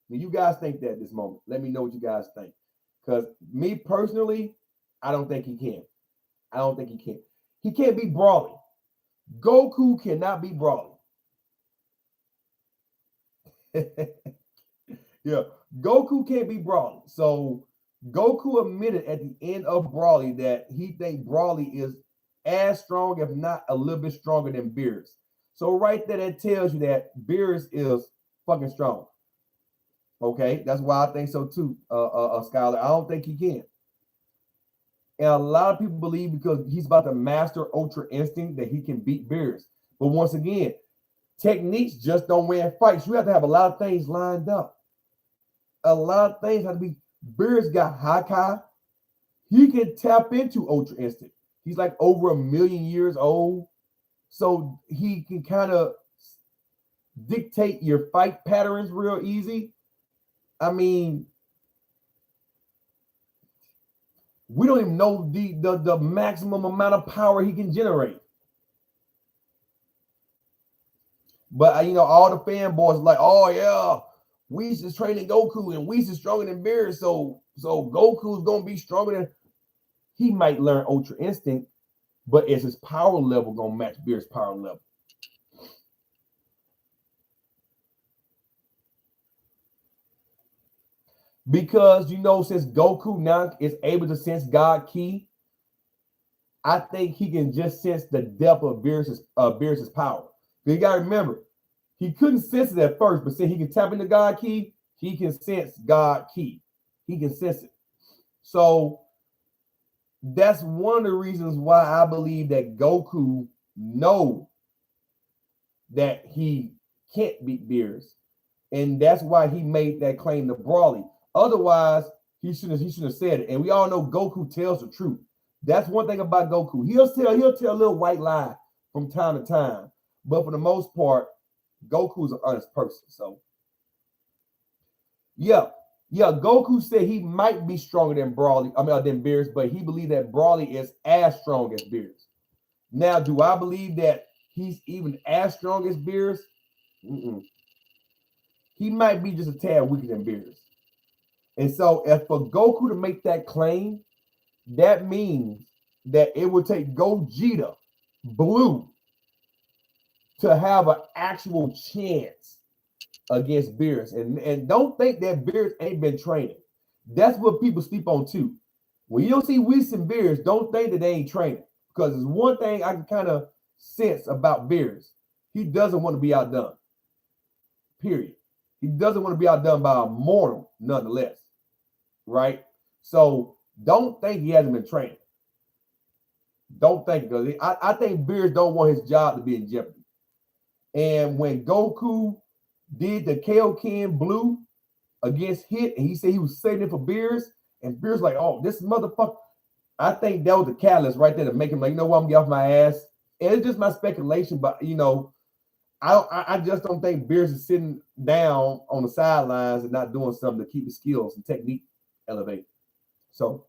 Do you guys think that at this moment? Let me know what you guys think. Because me personally, I don't think he can. I don't think he can. He can't beat Broly. Goku cannot beat Broly. Yeah, Goku can't beat Broly. So Goku admitted at the end of Broly that he thinks Broly is as strong, if not a little bit stronger than Beerus. So right there, that tells you that Beerus is fucking strong. Okay, that's why I think so too, Skylar. I don't think he can. And a lot of people believe because he's about to master Ultra Instinct that he can beat Beerus. But once again, techniques just don't win fights. You have to have a lot of things lined up. A lot of things have to be. Beerus got Haikai. He can tap into Ultra Instinct. He's like over 1 million years old. So he can kind of dictate your fight patterns real easy. I mean, we don't even know the maximum amount of power he can generate. But all the fanboys are like, oh yeah, Whis is training Goku and Whis is stronger than Beerus, so Goku's gonna be stronger than. He might learn Ultra Instinct, but is his power level gonna match Beerus' power level? Because since Goku now is able to sense God Ki, I think he can just sense the depth of Beerus's power. You gotta remember, he couldn't sense it at first, but since he can tap into God Ki, he can sense God Ki. He can sense it. So that's one of the reasons why I believe that Goku knows that he can't beat Beerus. And that's why he made that claim to Broly. Otherwise, he shouldn't have said it. And we all know Goku tells the truth. That's one thing about Goku. He'll tell a little white lie from time to time. But for the most part, Goku's an honest person. So yeah, Goku said he might be stronger than than Beerus, but he believed that Broly is as strong as Beerus. Now, do I believe that he's even as strong as Beerus? He might be just a tad weaker than Beerus. And so, if for Goku to make that claim, that means that it would take Gogeta Blue to have an actual chance against Beerus. And don't think that Beerus ain't been training. That's what people sleep on too. When you don't see Whis and Beerus, don't think that they ain't training. Because there's one thing I can kind of sense about Beerus. He doesn't want to be outdone. Period. He doesn't want to be outdone by a mortal, nonetheless. Right? So don't think he hasn't been training. Don't think it, because I think Beers don't want his job to be in jeopardy. And when Goku did the Kaioken Blue against Hit, and he said he was saving it for Beers, and Beers like, oh, this motherfucker. I think that was the catalyst right there to make him like, you know what, I'm gonna get off my ass. And it's just my speculation, but I just don't think Beers is sitting down on the sidelines and not doing something to keep his skills and technique elevated. So,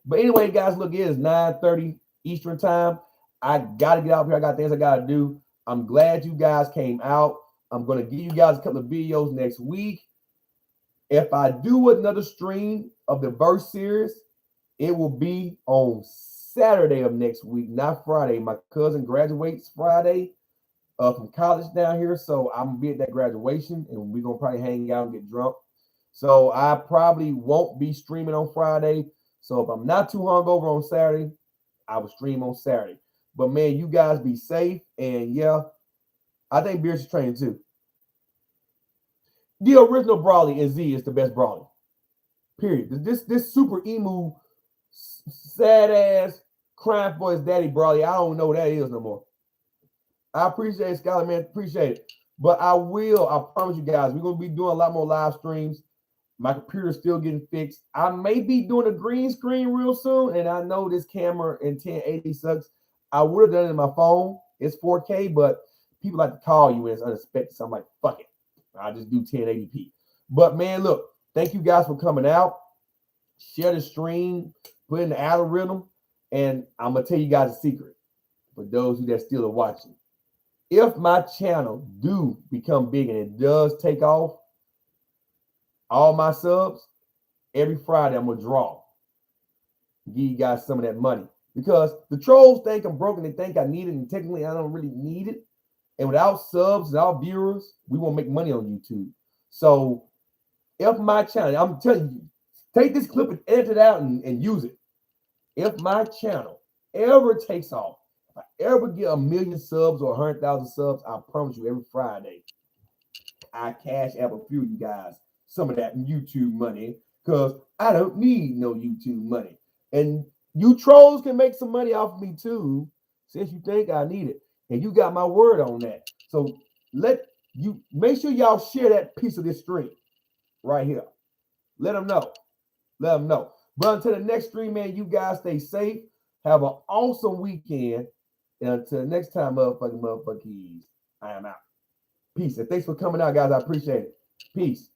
but anyway, guys, look, it is 9:30 Eastern time. I gotta get out here. I got things I gotta do. I'm glad you guys came out. I'm gonna give you guys a couple of videos next week. If I do another stream of the Verse series, it will be on Saturday of next week, not Friday. My cousin graduates Friday from college down here, so I'm gonna be at that graduation, and we're gonna probably hang out and get drunk. So I probably won't be streaming on Friday. So if I'm not too hungover on Saturday, I will stream on Saturday. But man, you guys be safe, and yeah, I think Beers is training too. The original Brawly in Z is the best Brawly. Period. This super emu, sad ass, crying for his daddy Brawly, I don't know what that is no more. I appreciate it, Skyler, man. Appreciate it. But I promise you guys, we're going to be doing a lot more live streams. My computer's still getting fixed. I may be doing a green screen real soon, and I know this camera in 1080 sucks. I would have done it in my phone. It's 4K, but people like to call you and it's unexpected. So I'm like, fuck it. I'll just do 1080p. But man, look, thank you guys for coming out. Share the stream, put in the algorithm, and I'm going to tell you guys a secret for those who that still are watching. If my channel do become big and it does take off, all my subs, every Friday I'm going to draw. Give you guys some of that money. Because the trolls think I'm broken. They think I need it, and technically I don't really need it. And without subs and without viewers, we won't make money on YouTube. So if my channel, I'm telling you, take this clip and edit it out and use it. If my channel ever takes off, if I ever get 1 million subs or 100,000 subs, I promise you every Friday, I cash app a few of you guys some of that YouTube money, because I don't need no YouTube money. And you trolls can make some money off of me too, since you think I need it. And you got my word on that. So make sure y'all share that piece of this stream right here. Let them know. Let them know. But until the next stream, man, you guys stay safe. Have an awesome weekend. And until next time, motherfuckies, I am out. Peace. And thanks for coming out, guys. I appreciate it. Peace.